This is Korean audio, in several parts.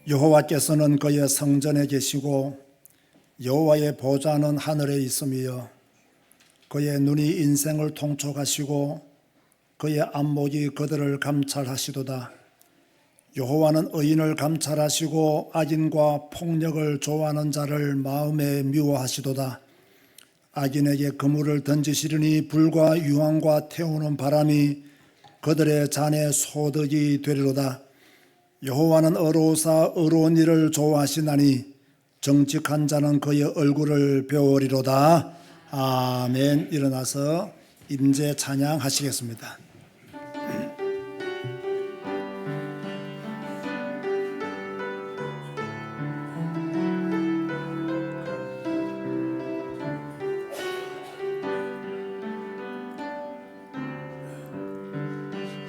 여호와께서는 그의 성전에 계시고 여호와의 보좌는 하늘에 있으며 그의 눈이 인생을 통촉하시고 그의 안목이 그들을 감찰하시도다. 여호와는 의인을 감찰하시고 악인과 폭력을 좋아하는 자를 마음에 미워하시도다. 악인에게 그물을 던지시리니 불과 유황과 태우는 바람이 그들의 잔에 소득이 되리로다. 여호와는 의로우사 의로운 일을 좋아하시나니 정직한 자는 그의 얼굴을 배우리로다. 아멘. 일어나서 임재 찬양하시겠습니다.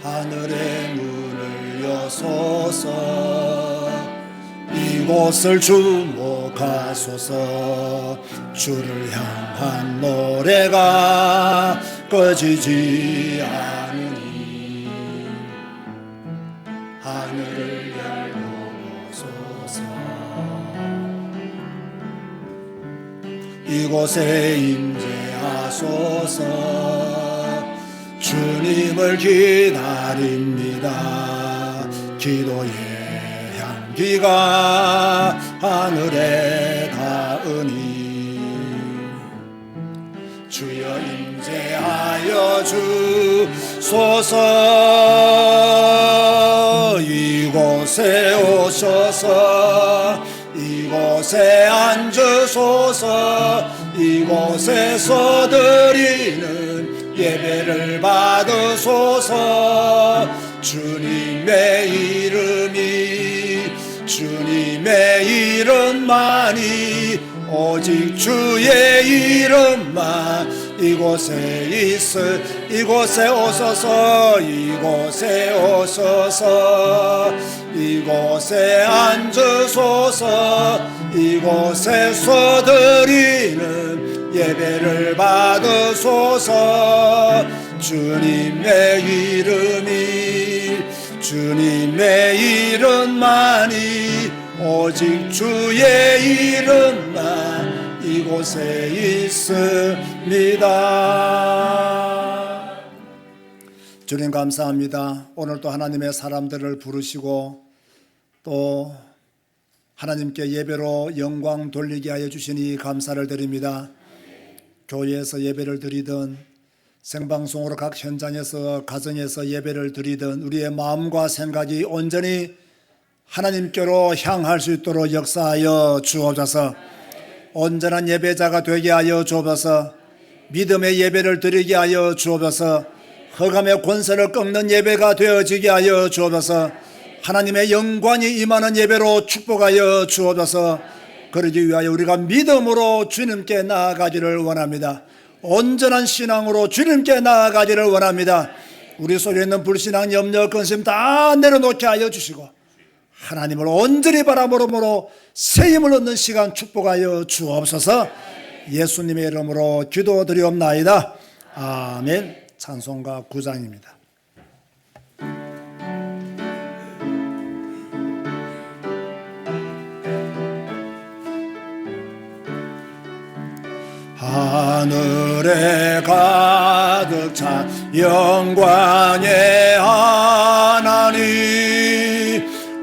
하늘의 문을 여소서 이곳을 주목하소서. 주를 향한 노래가 꺼지지 않으니 하늘을 열어보소서. 이곳에 임재하소서. 주님을 기다립니다. 기도의 향기가 하늘에 닿으니 주여 임재하여 주소서. 이곳에 오셔서 이곳에 앉으소서. 이곳에서 드리는 예배를 받으소서. 주님의 주님의 이름만이 오직 주의 이름만 이곳에 이곳에 오소서. 이곳에 오소서. 이곳에 앉으소서. 이곳에서 드리는 예배를 받으소서. 주님의 이름만이 오직 주의 이름만 이곳에 있습니다. 주님 감사합니다. 오늘 또 하나님의 사람들을 부르시고 또 하나님께 예배로 영광 돌리게 하여 주시니 감사를 드립니다. 교회에서 예배를 드리든 생방송으로 각 현장에서 가정에서 예배를 드리든 우리의 마음과 생각이 온전히 하나님께로 향할 수 있도록 역사하여 주옵소서. 온전한 예배자가 되게 하여 주옵소서. 믿음의 예배를 드리게 하여 주옵소서. 흑암의 권세를 꺾는 예배가 되어지게 하여 주옵소서. 하나님의 영광이 임하는 예배로 축복하여 주옵소서. 그러기 위하여 우리가 믿음으로 주님께 나아가기를 원합니다. 온전한 신앙으로 주님께 나아가기를 원합니다. 우리 속에 있는 불신앙, 염려, 근심 다 내려놓게 하여 주시고 하나님을 온전히 바라보므로 새 힘을 얻는 시간 축복하여 주옵소서. 예수님의 이름으로 기도드리옵나이다. 아멘. 찬송가 9장입니다. 하늘에 가득 찬 영광의 하나님,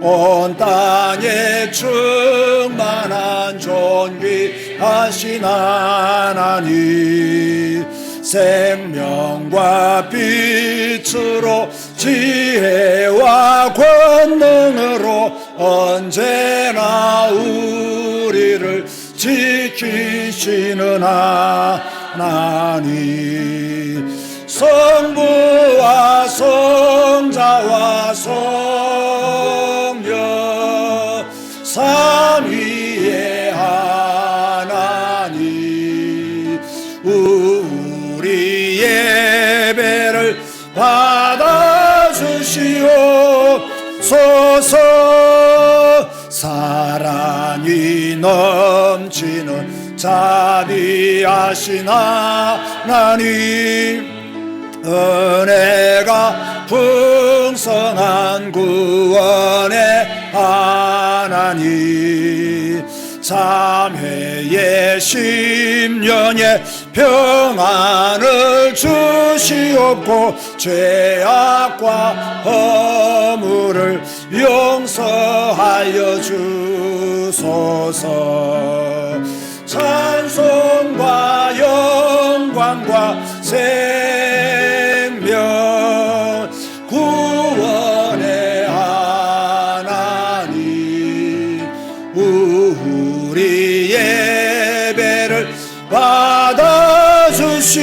온 땅에 충만한 존귀하신 하나님, 생명과 빛으로 지혜와 권능으로 언제나 우리를 지키시는 하나님, 성부와 성자와 성령 삼위의 하나님, 우리 예배를 받아주시옵소서. 사랑이 넘치는 자비하신 하나님, 은혜가 풍성한 구원의 하나님 참회의 심령에 평안을 주시옵고 죄악과 허물을 용서하여 주소서. 찬송과 영광과 생명 구원의 하나님 우리 예배를 받아주시옵소서.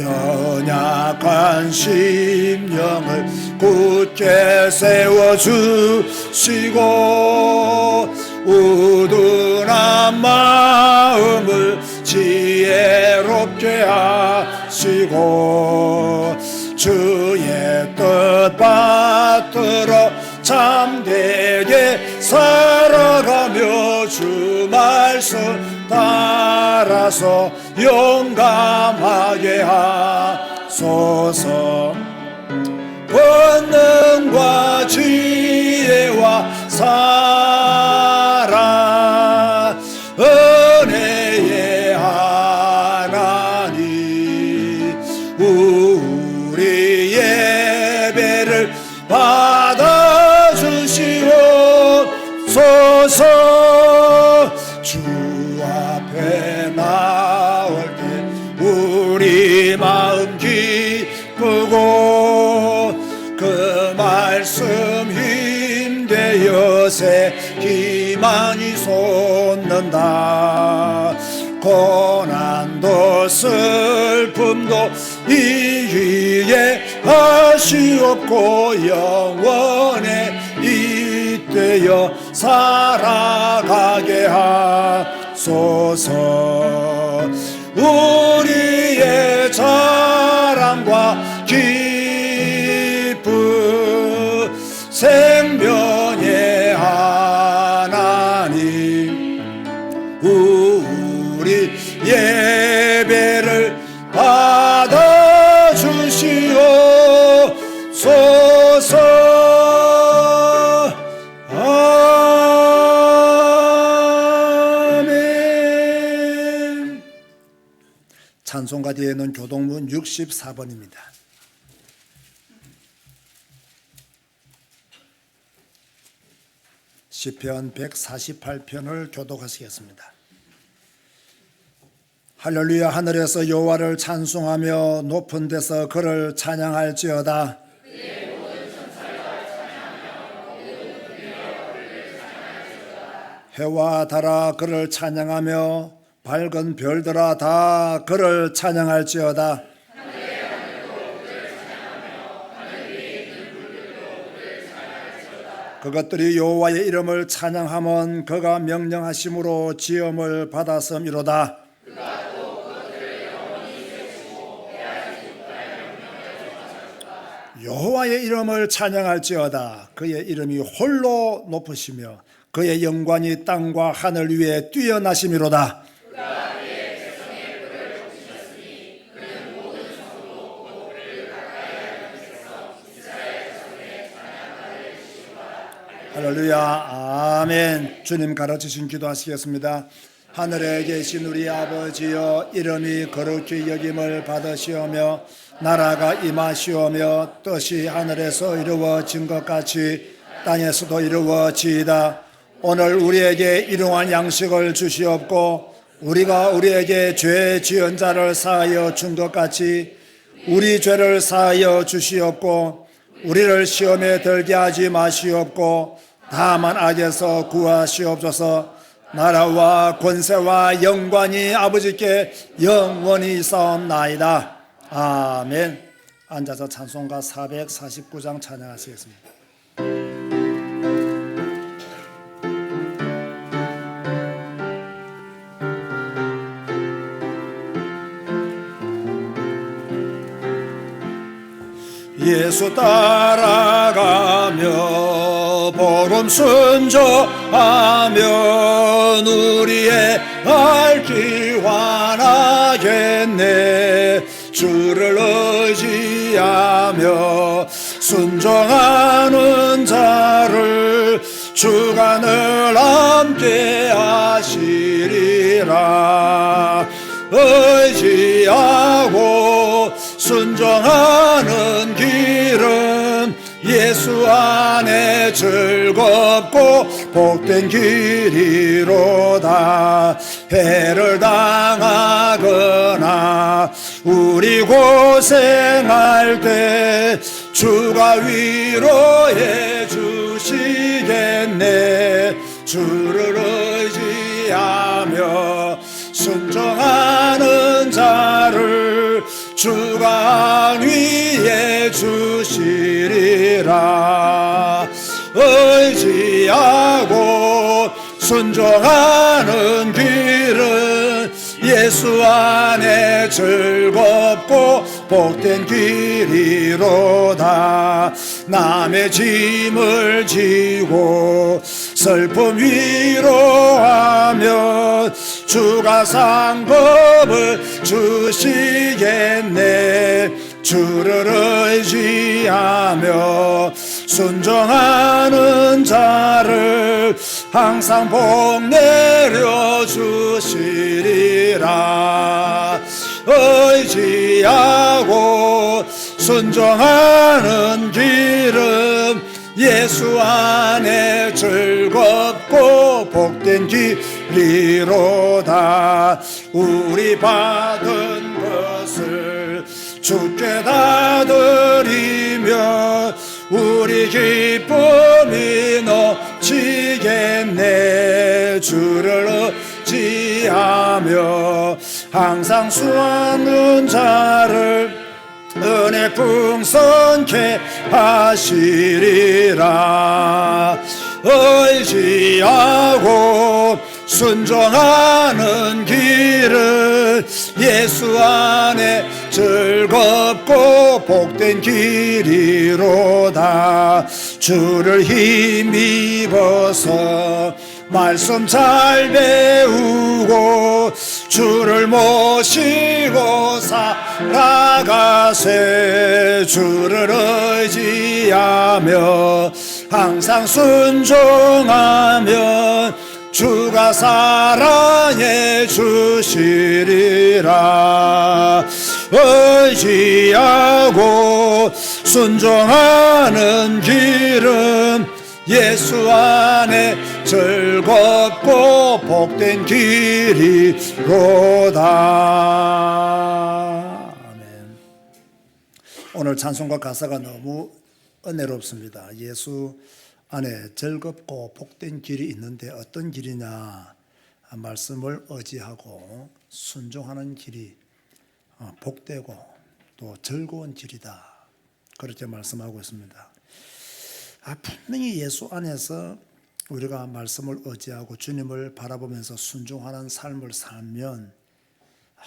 연약한 심령을 굳게 세워주시고 우둔한 마음을 지혜롭게 하시고 주의 뜻 받들어 참되게 살아가며 주 말씀 따라서 용감하게 하소서. 권능과 지혜와 사랑 은혜의 하나님 우리 예배를 받아주시옵소서. 주 앞에 나올 때 우리 마음 기쁘고 그 말씀 힘되어 새 기만이 솟는다. 고난도 슬픔도 이해하시옵고 영원에 잇대어 살아가게 하소서. 우리의 자랑과 기쁨 생명의 하나님 우리 예배를 받아주시옵소서. 아멘. 찬송가 뒤에는 교동문 64번입니다. 시편 148편을 교독하시겠습니다. 할렐루야. 하늘에서 여호와를 찬송하며 높은 데서 그를 찬양할지어다. 해와 달아 그를 찬양하며 밝은 별들아 다 그를 찬양할지어다. 그것들이 여호와의 이름을 찬양하면 그가 명령하심으로 지음을 받았음이로다. 여호와의 이름을 찬양할지어다. 그의 이름이 홀로 높으시며 그의 영광이 땅과 하늘 위에 뛰어나심이로다. 할렐루야. 아멘. 주님 가르치신 기도하시겠습니다. 하늘에 계신 우리 아버지여, 이름이 거룩히 여김을 받으시오며 나라가 임하시오며 뜻이 하늘에서 이루어진 것 같이 땅에서도 이루어지이다. 오늘 우리에게 일용할 양식을 주시옵고 우리가 우리에게 죄 지은 자를 사하여 준 것 같이 우리 죄를 사하여 주시옵고 우리를 시험에 들게 하지 마시옵고 다만 악에서 구하시옵소서. 나라와 권세와 영광이 아버지께 영원히 있사옵나이다. 아멘. 앉아서 찬송가 449장 찬양하시겠습니다. 예수 따라가며 복음 순종하면 우리의 갈 환하겠네. 주를 의지하며 순종하는 자를 주가 늘 함께 하시리라. 의지하고 순종하는 길은 예수 안에 즐겁고 복된 길이로다. 해를 당하거나 우리 고생할 때 주가 위로해 주시겠네. 주를 의지하며 순종하는 자를 주가 안위해 주시리라. 의지하고 순종하는 길은 예수 안에 즐겁고 복된 길이로다. 남의 짐을 지고 슬픔 위로하면 주가 상급을 주시겠네. 주를 의지하며 순종하는 자를 항상 복 내려 주시리라. 의지하고 순종하는 길은 예수 안에 즐겁고 복된 길이로다. 우리 받은 것을 주께 다 드리며 우리 기쁨이 넘치겠네. 주를 의지하며 항상 수하는 자를 은혜 풍성케 하시리라. 의지하고 순종하는 길은 예수 안에 즐겁고 복된 길이로다. 주를 힘입어서 말씀 잘 배우고 주를 모시고 살아가세. 주를 의지하며 항상 순종하면 주가 사랑해 주시리라. 의지하고 순종하는 길은 예수 안에 즐겁고 복된 길이로다. 아멘. 오늘 찬송가 가사가 너무 은혜롭습니다. 예수 안에 즐겁고 복된 길이 있는데 어떤 길이냐? 말씀을 의지하고 순종하는 길이 복되고 또 즐거운 길이다. 그렇게 말씀하고 있습니다. 분명히 예수 안에서 우리가 말씀을 의지하고 주님을 바라보면서 순종하는 삶을 살면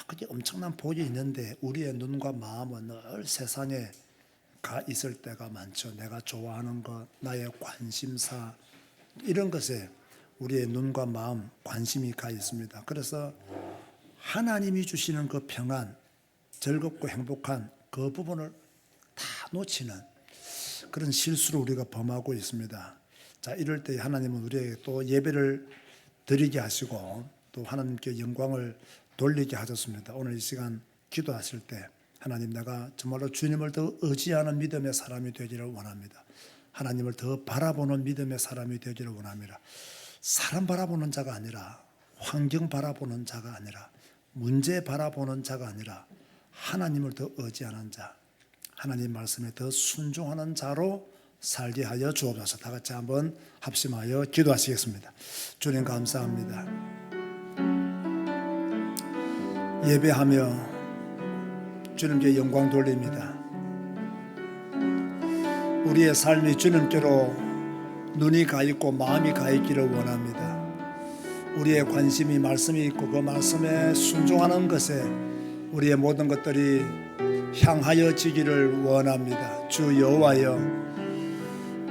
그게 엄청난 복이 있는데 우리의 눈과 마음은 늘 세상에 가 있을 때가 많죠. 내가 좋아하는 것, 나의 관심사 이런 것에 우리의 눈과 마음, 관심이 가 있습니다. 그래서 하나님이 주시는 그 평안, 즐겁고 행복한 그 부분을 다 놓치는 그런 실수를 우리가 범하고 있습니다. 자, 이럴 때 하나님은 우리에게 또 예배를 드리게 하시고 또 하나님께 영광을 돌리게 하셨습니다. 오늘 이 시간 기도하실 때 하나님, 내가 정말로 주님을 더 의지하는 믿음의 사람이 되기를 원합니다. 하나님을 더 바라보는 믿음의 사람이 되기를 원합니다. 사람 바라보는 자가 아니라, 환경 바라보는 자가 아니라, 문제 바라보는 자가 아니라 하나님을 더 의지하는 자, 하나님 말씀에 더 순종하는 자로 살게 하여 주옵소서. 다 같이 한번 합심하여 기도하시겠습니다. 주님 감사합니다. 예배하며 주님께 영광 돌립니다. 우리의 삶이 주님께로 눈이 가 있고 마음이 가 있기를 원합니다. 우리의 관심이 말씀이 있고 그 말씀에 순종하는 것에 우리의 모든 것들이 향하여지기를 원합니다. 주 여호와여,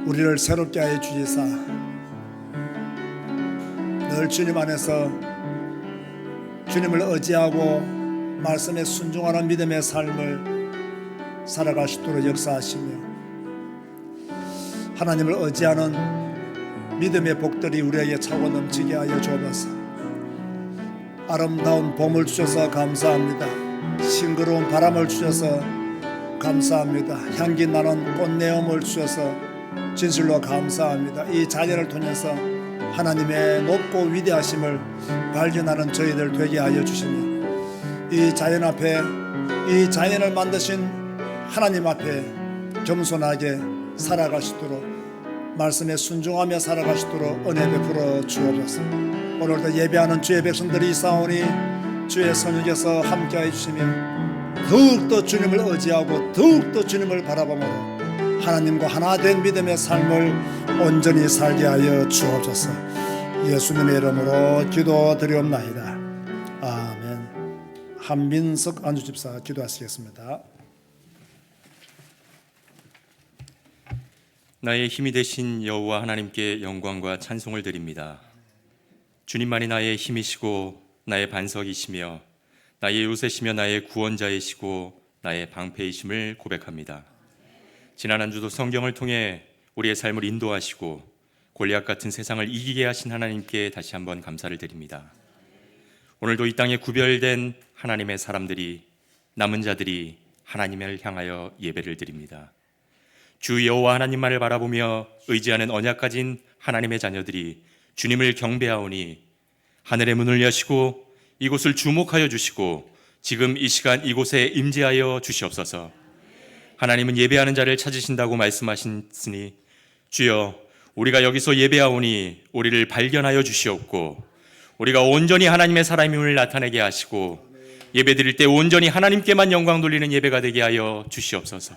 우리를 새롭게 하여 주시사 늘 주님 안에서 주님을 의지하고 말씀에 순종하는 믿음의 삶을 살아갈 수 있도록 역사하시며 하나님을 의지하는 믿음의 복들이 우리에게 차고 넘치게 하여 주옵소서. 아름다운 봄을 주셔서 감사합니다. 싱그러운 바람을 주셔서 감사합니다. 향기 나는 꽃내음을 주셔서 진실로 감사합니다. 이 자연을 통해서 하나님의 높고 위대하심을 발견하는 저희들 되게 하여 주시며, 이 자연 앞에, 이 자연을 만드신 하나님 앞에 겸손하게 살아갈 수 있도록, 말씀에 순종하며 살아갈 수 있도록 은혜 베풀어 주옵소서. 오늘도 예배하는 주의 백성들이 있사오니 주의 선육에서 함께하여 주시며 더욱더 주님을 의지하고 더욱더 주님을 바라보므로 하나님과 하나 된 믿음의 삶을 온전히 살게 하여 주옵소서. 예수님의 이름으로 기도드리옵나이다. 아멘. 한민석 안주집사 기도하시겠습니다. 나의 힘이 되신 여호와 하나님께 영광과 찬송을 드립니다. 주님만이 나의 힘이시고 나의 반석이시며 나의 요새시며 나의 구원자이시고 나의 방패이심을 고백합니다. 지난 한 주도 성경을 통해 우리의 삶을 인도하시고 골리앗 같은 세상을 이기게 하신 하나님께 다시 한번 감사를 드립니다. 오늘도 이 땅에 구별된 하나님의 사람들이, 남은 자들이 하나님을 향하여 예배를 드립니다. 주 여호와 하나님만을 바라보며 의지하는 언약 가진 하나님의 자녀들이 주님을 경배하오니 하늘의 문을 여시고 이곳을 주목하여 주시고 지금 이 시간 이곳에 임재하여 주시옵소서. 하나님은 예배하는 자를 찾으신다고 말씀하셨으니 주여, 우리가 여기서 예배하오니 우리를 발견하여 주시옵고 우리가 온전히 하나님의 사람임을 나타내게 하시고 예배드릴 때 온전히 하나님께만 영광 돌리는 예배가 되게 하여 주시옵소서.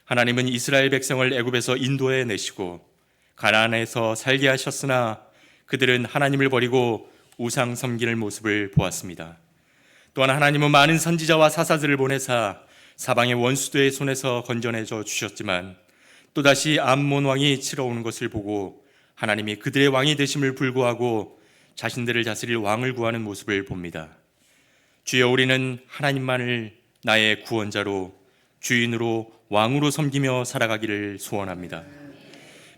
하나님은 이스라엘 백성을 애굽에서 인도해 내시고 가나안에서 살게 하셨으나 그들은 하나님을 버리고 우상 섬기는 모습을 보았습니다. 또한 하나님은 많은 선지자와 사사들을 보내사 사방의 원수들의 손에서 건져내줘 주셨지만 또다시 암몬 왕이 치러오는 것을 보고 하나님이 그들의 왕이 되심을 불구하고 자신들을 다스릴 왕을 구하는 모습을 봅니다. 주여, 우리는 하나님만을 나의 구원자로, 주인으로, 왕으로 섬기며 살아가기를 소원합니다.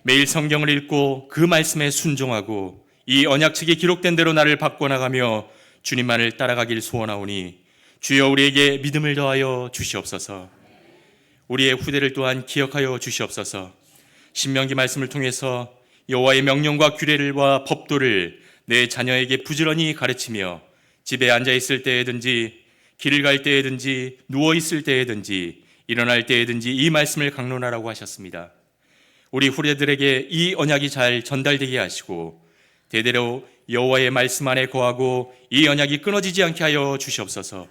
매일 성경을 읽고 그 말씀에 순종하고 이 언약책에 기록된 대로 나를 바꿔나가며 주님만을 따라가길 소원하오니 주여, 우리에게 믿음을 더하여 주시옵소서. 우리의 후대를 또한 기억하여 주시옵소서. 신명기 말씀을 통해서 여호와의 명령과 규례와 법도를 내 자녀에게 부지런히 가르치며 집에 앉아있을 때에든지 길을 갈 때에든지 누워있을 때에든지 일어날 때에든지 이 말씀을 강론하라고 하셨습니다. 우리 후대들에게 이 언약이 잘 전달되게 하시고 대대로 여호와의 말씀 안에 거하고 이 언약이 끊어지지 않게 하여 주시옵소서.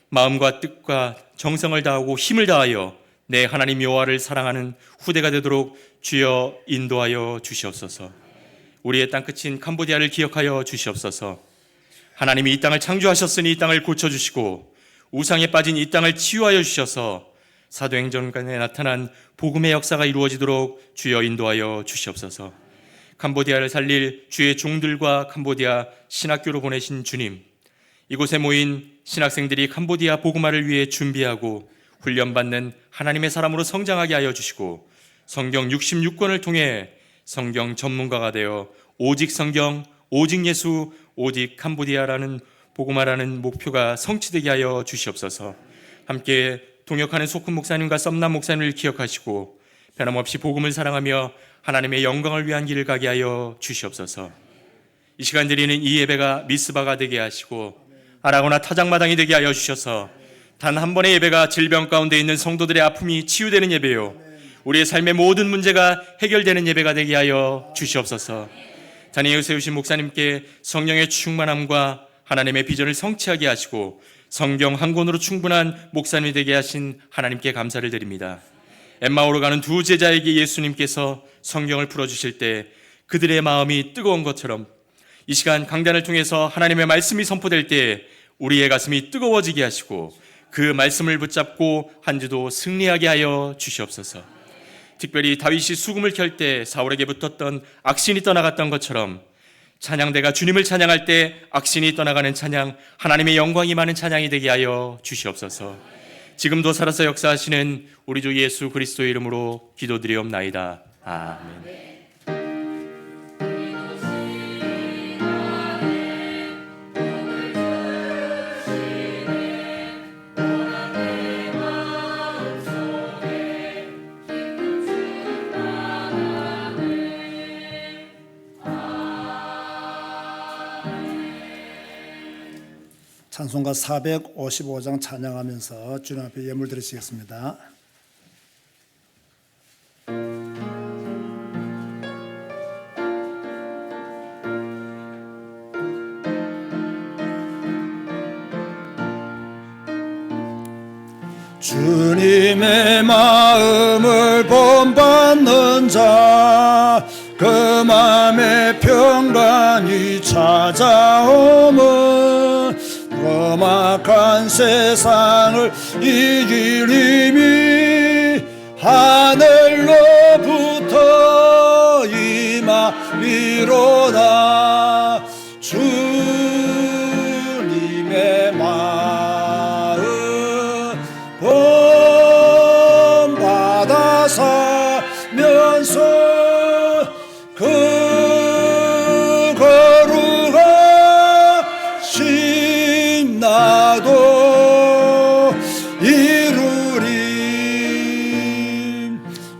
마음과 뜻과 정성을 다하고 힘을 다하여 내 하나님 여호와를 사랑하는 후대가 되도록 주여 인도하여 주시옵소서. 우리의 땅끝인 캄보디아를 기억하여 주시옵소서. 하나님이 이 땅을 창조하셨으니 이 땅을 고쳐주시고 우상에 빠진 이 땅을 치유하여 주셔서 사도행전간에 나타난 복음의 역사가 이루어지도록 주여 인도하여 주시옵소서. 캄보디아를 살릴 주의 종들과 캄보디아 신학교로 보내신 주님, 이곳에 모인 신학생들이 캄보디아 복음화를 위해 준비하고 훈련받는 하나님의 사람으로 성장하게 하여 주시고 성경 66권을 통해 성경 전문가가 되어 오직 성경, 오직 예수, 오직 캄보디아라는 복음화라는 목표가 성취되게 하여 주시옵소서. 함께 동역하는 소큰 목사님과 썸남 목사님을 기억하시고 변함없이 복음을 사랑하며 하나님의 영광을 위한 길을 가게 하여 주시옵소서. 이 시간 드리는 이 예배가 미스바가 되게 하시고 아라고나 타작마당이 되게 하여 주셔서 단 한 번의 예배가 질병 가운데 있는 성도들의 아픔이 치유되는 예배요, 우리의 삶의 모든 문제가 해결되는 예배가 되게 하여 주시옵소서. 자리에 세우신 목사님께 성령의 충만함과 하나님의 비전을 성취하게 하시고 성경 한 권으로 충분한 목사님이 되게 하신 하나님께 감사를 드립니다. 엠마오로 가는 두 제자에게 예수님께서 성경을 풀어주실 때 그들의 마음이 뜨거운 것처럼 이 시간 강단을 통해서 하나님의 말씀이 선포될 때 우리의 가슴이 뜨거워지게 하시고 그 말씀을 붙잡고 한 주도 승리하게 하여 주시옵소서. 특별히 다윗이 수금을 켤 때 사울에게 붙었던 악신이 떠나갔던 것처럼 찬양대가 주님을 찬양할 때 악신이 떠나가는 찬양, 하나님의 영광이 많은 찬양이 되게 하여 주시옵소서. 지금도 살아서 역사하시는 우리 주 예수 그리스도의 이름으로 기도드리옵나이다. 아멘. 찬송가 455장 찬양하면서 주님 앞에 예물 드리시겠습니다. 주님의 마음을 본받는 자, 그 마음에 평강이 찾아오면 험악한 세상을 이길 힘이 하늘로부터 임하리로다. 주님의 마음 본받아 살면서 그 거룩하신 나도 이루리.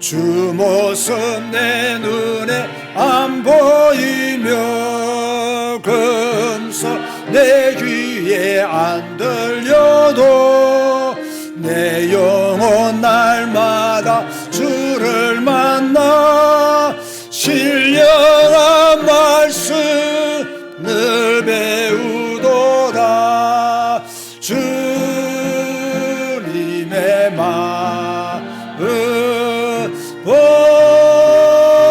주 모습 내 눈에 안 보이며 금서 내 귀에 안 들려도 내 영혼 날마다 주를 만나 신령한 말씀을 배우도다. 주님의 마음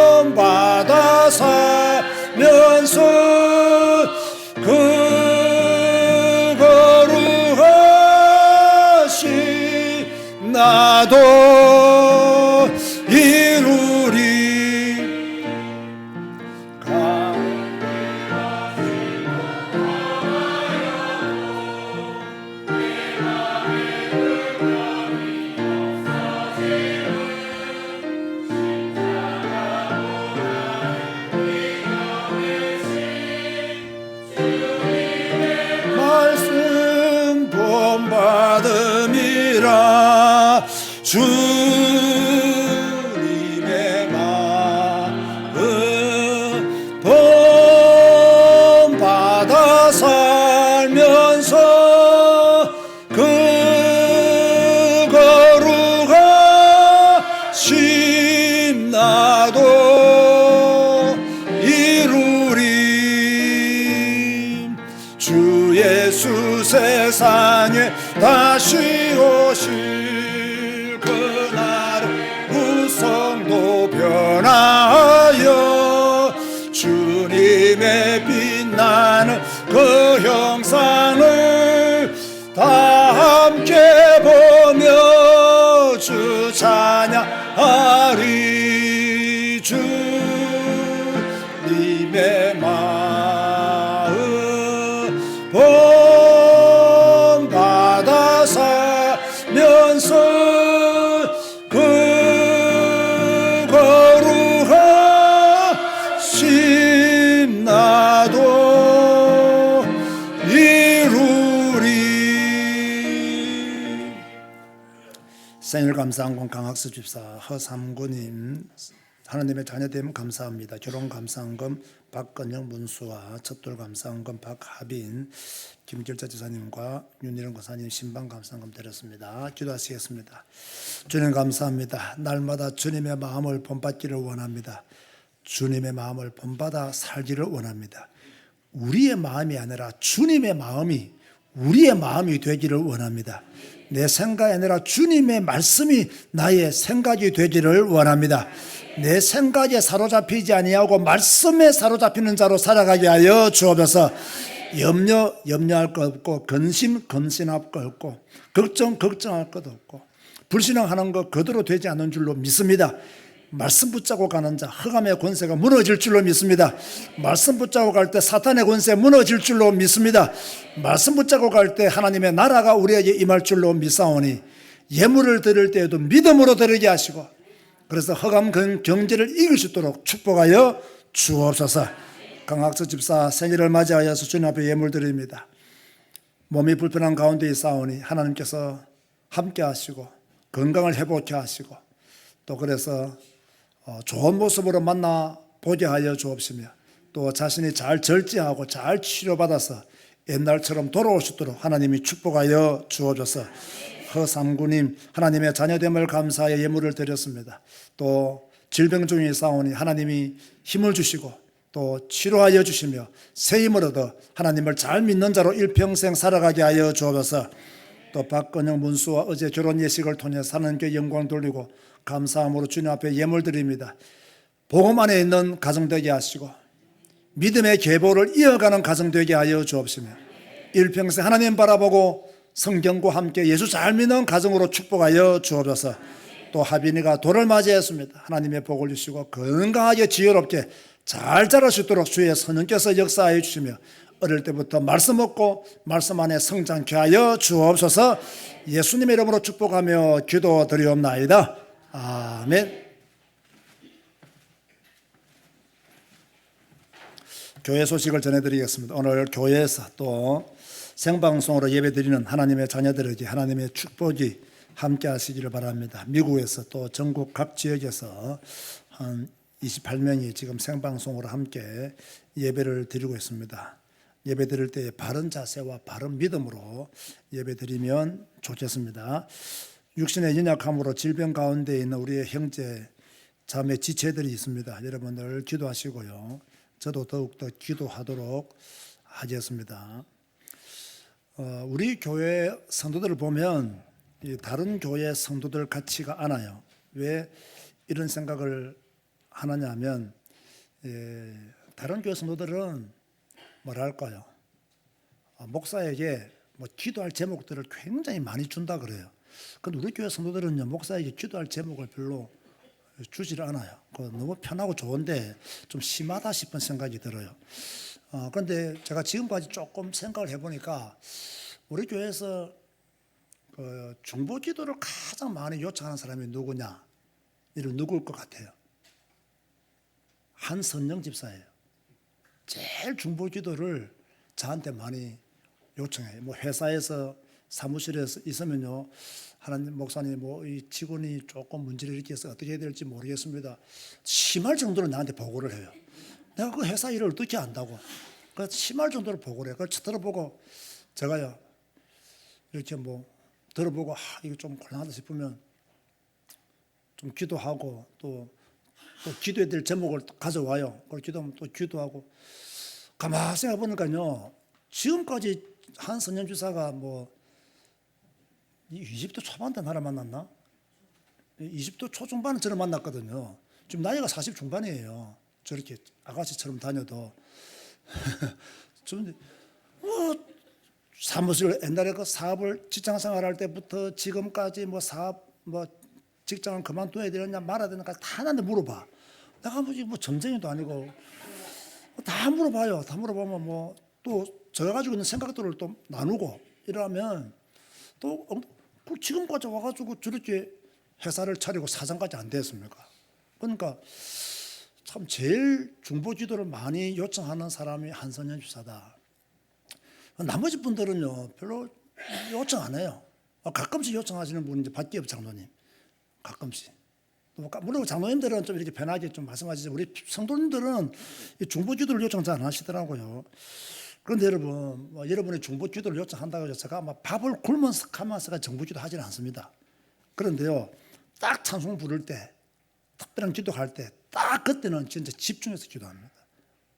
본받아 살면서 그 거룩하신 나도 이루리. 말씀 본받음이라. 주님의 마음 본받아 살면서 그 거룩하신 나도 이루리. 주 예수 세상에 다시 오실 그날은 우성도 변하여 주님의 빛나는 그 형상을 다 함께 보며 주 찬양하리. 주님의 마음 본받아 살면서 그 거룩하신 나도 이루리. 생일 감사항공 강학수 집사 허삼구님 하나님의 자녀됨 감사합니다. 결혼 감사한금 박건영 문수와 첫돌 감사한금 박하빈 김길자 지사님과 윤일원 권사님 신방 감사한금 드렸습니다. 기도하시겠습니다. 주님 감사합니다. 날마다 주님의 마음을 본받기를 원합니다. 주님의 마음을 본받아 살기를 원합니다. 우리의 마음이 아니라 주님의 마음이 우리의 마음이 되기를 원합니다. 내 생각이 아니라 주님의 말씀이 나의 생각이 되기를 원합니다. 내 생각에 사로잡히지 아니하고 말씀에 사로잡히는 자로 살아가게 하여 주옵소서. 염려할 것 없고 근심할 것 없고 걱정할 것 없고 불신앙하는 것 그대로 되지 않는 줄로 믿습니다. 말씀 붙잡고 가는 자 흑암의 권세가 무너질 줄로 믿습니다. 말씀 붙잡고 갈 때 사탄의 권세 무너질 줄로 믿습니다. 말씀 붙잡고 갈 때 하나님의 나라가 우리에게 임할 줄로 믿사오니 예물을 드릴 때에도 믿음으로 드리게 하시고 그래서 흑암 경제를 이길 수 있도록 축복하여 주옵소서. 강학수 집사 생일을 맞이하여서 주님 앞에 예물 드립니다. 몸이 불편한 가운데 있사오니 하나님께서 함께 하시고 건강을 회복케 하시고 또 그래서 좋은 모습으로 만나 보게 하여 주옵시며 또 자신이 잘 절제하고 잘 치료받아서 옛날처럼 돌아올 수 있도록 하나님이 축복하여 주옵소서. 허삼구님 하나님의 자녀됨을 감사하여 예물을 드렸습니다. 또 질병 중에 있사오니 하나님이 힘을 주시고 또 치료하여 주시며 새 힘을 얻어 하나님을 잘 믿는 자로 일평생 살아가게 하여 주옵소서. 또 박건영 문수와 어제 결혼 예식을 통해 하나님께 영광 돌리고 감사함으로 주님 앞에 예물 드립니다. 복음 안에 있는 가정 되게 하시고 믿음의 계보를 이어가는 가정 되게 하여 주옵시며 일평생 하나님 바라보고 성경과 함께 예수 잘 믿는 가정으로 축복하여 주옵소서. 또 하빈이가 돌을 맞이했습니다. 하나님의 복을 주시고 건강하게 지혜롭게 잘 자랄 수 있도록 주의 성령께서 역사하여 주시며 어릴 때부터 말씀 얻고 말씀 안에 성장케 하여 주옵소서. 예수님의 이름으로 축복하며 기도드리옵나이다. 아멘. 교회 소식을 전해드리겠습니다. 오늘 교회에서 또 생방송으로 예배드리는 하나님의 자녀들에게 하나님의 축복이 함께 하시기를 바랍니다. 미국에서 또 전국 각 지역에서 한 28명이 지금 생방송으로 함께 예배를 드리고 있습니다. 예배 드릴 때 바른 자세와 바른 믿음으로 예배 드리면 좋겠습니다. 육신의 연약함으로 질병 가운데 있는 우리의 형제 자매 지체들이 있습니다. 여러분들 기도하시고요. 저도 더욱더 기도하도록 하겠습니다. 우리 교회 성도들을 보면 다른 교회 성도들 같지가 않아요. 왜 이런 생각을 하느냐 하면 다른 교회 성도들은 뭐랄까요, 목사에게 뭐 기도할 제목들을 굉장히 많이 준다 그래요. 근데 우리 교회 성도들은요, 목사에게 기도할 제목을 별로 주지를 않아요. 너무 편하고 좋은데 좀 심하다 싶은 생각이 들어요. 그런데 제가 지금까지 조금 생각을 해보니까 우리 교회에서 중보 기도를 가장 많이 요청하는 사람이 누구냐? 이를 누구일 것 같아요? 한선영 집사예요. 제일 중보 기도를 저한테 많이 요청해요. 뭐 회사에서 사무실에서 있으면요, 하나님 목사님 이 직원이 조금 문제를 일으켜서 어떻게 해야 될지 모르겠습니다. 심할 정도로 나한테 보고를 해요. 내가 그 회사 일을 어떻게 안다고? 그 심할 정도로 보고를 해요. 그걸 들어보고 제가요 이렇게 들어보고 이거 좀 곤란하다 싶으면 좀 기도하고 또 기도해야 될 제목을 가져와요. 그걸 기도하면 또 기도하고 가만히 생각해 보니까요, 지금까지 한선영 주사가 20대 초반대 나를 만났나? 20대 초중반은 저를 만났거든요. 지금 나이가 40 중반이에요. 저렇게 아가씨처럼 다녀도. 사무실 옛날에 그 사업을 직장 생활할 때부터 지금까지 사업 직장을 그만둬야 되느냐 말아야 되느냐 다 나한테 물어봐. 내가 점쟁이도 아니고 다 물어봐요. 다 물어보면 또 제가 가지고 있는 생각들을 또 나누고 이러면 또 지금까지 와가지고 저렇게 회사를 차리고 사장까지 안 됐습니까? 그러니까 참 제일 중보 기도를 많이 요청하는 사람이 한선현 주사다. 나머지 분들은요 별로 요청 안 해요. 가끔씩 요청하시는 분이 이제 박기엽 장로님 가끔씩. 물론 장로님들은 좀 이렇게 편하게 좀 말씀하시죠. 우리 성도님들은 이 중보 기도를 요청 잘 안 하시더라고요. 그런데 여러분, 여러분의 중보 기도를 요청한다고 해서 제가 밥을 굶으면서 가면서가 중보 기도 하지는 않습니다. 그런데요, 딱 찬송 부를 때, 특별한 기도할 때, 딱 그때는 진짜 집중해서 기도합니다.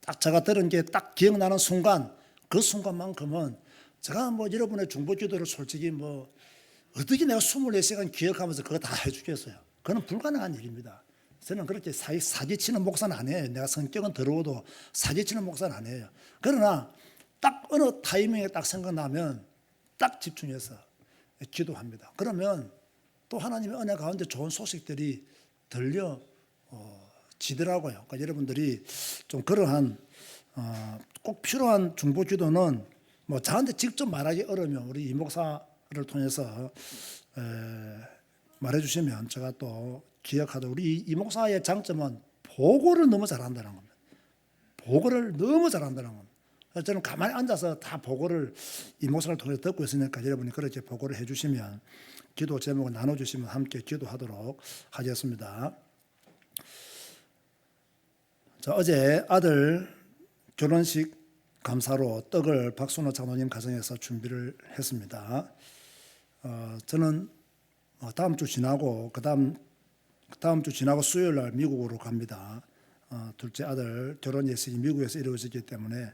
딱 제가 들은 게 딱 기억나는 순간, 그 순간만큼은 제가 여러분의 중보 기도를 솔직히 어떻게 내가 24시간 기억하면서 그거 다 해주겠어요. 그건 불가능한 일입니다. 저는 그렇게 사기치는 목사는 아니에요. 내가 성격은 더러워도 사기치는 목사는 아니에요. 그러나 딱 어느 타이밍에 딱 생각나면 딱 집중해서 기도합니다. 그러면 또 하나님의 은혜 가운데 좋은 소식들이 들려지더라고요. 그러니까 여러분들이 좀 그러한 꼭 필요한 중보 기도는 저한테 직접 말하기 어려우면 우리 이 목사를 통해서 말해주시면 제가 또 기억하도록. 우리 이 목사의 장점은 보고를 너무 잘한다는 겁니다. 보고를 너무 잘한다는 겁니다. 저는 가만히 앉아서 다 보고를 이 목사를 통해서 듣고 있으니까 여러분이 그렇게 보고를 해주시면, 기도 제목을 나눠주시면 함께 기도하도록 하겠습니다. 자, 어제 아들 결혼식 감사로 떡을 박순호 장로님 가정에서 준비를 했습니다. 저는 다음 주 지나고 다음 주 지나고 수요일 날 미국으로 갑니다. 둘째 아들 결혼 예식이 미국에서 이루어지기 때문에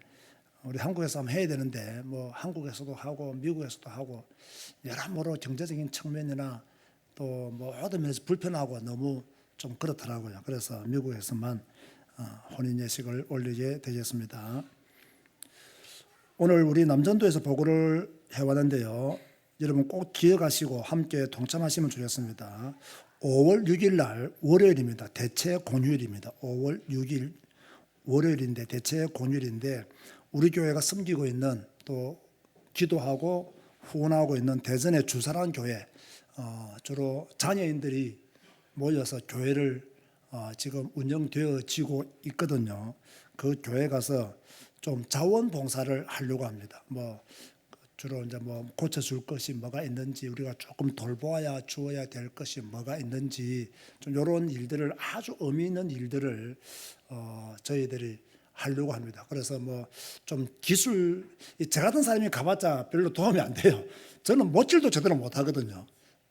우리 한국에서 한번 해야 되는데 뭐 한국에서도 하고 미국에서도 하고 여러모로 경제적인 측면이나 또 모든 면에서 불편하고 너무 좀 그렇더라고요. 그래서 미국에서만 혼인 예식을 올리게 되겠습니다. 오늘 우리 남전도에서 보고를 해왔는데요. 여러분 꼭 기억하시고 함께 동참하시면 좋겠습니다. 5월 6일 날 월요일입니다. 대체 공휴일입니다. 5월 6일 월요일인데 대체 공휴일인데 우리 교회가 섬기고 있는 또 기도하고 후원하고 있는 대전의 주사랑 교회 주로 자녀인들이 모여서 교회를 지금 운영되어지고 있거든요. 그 교회 가서 좀 자원봉사를 하려고 합니다. 주로 이제 고쳐줄 것이 뭐가 있는지, 우리가 조금 돌보아야 주어야 될 것이 뭐가 있는지, 좀 이런 일들을, 아주 의미 있는 일들을 저희들이 하려고 합니다. 그래서 좀 기술, 저 같은 사람이 가봤자 별로 도움이 안 돼요. 저는 못질도 제대로 못 하거든요.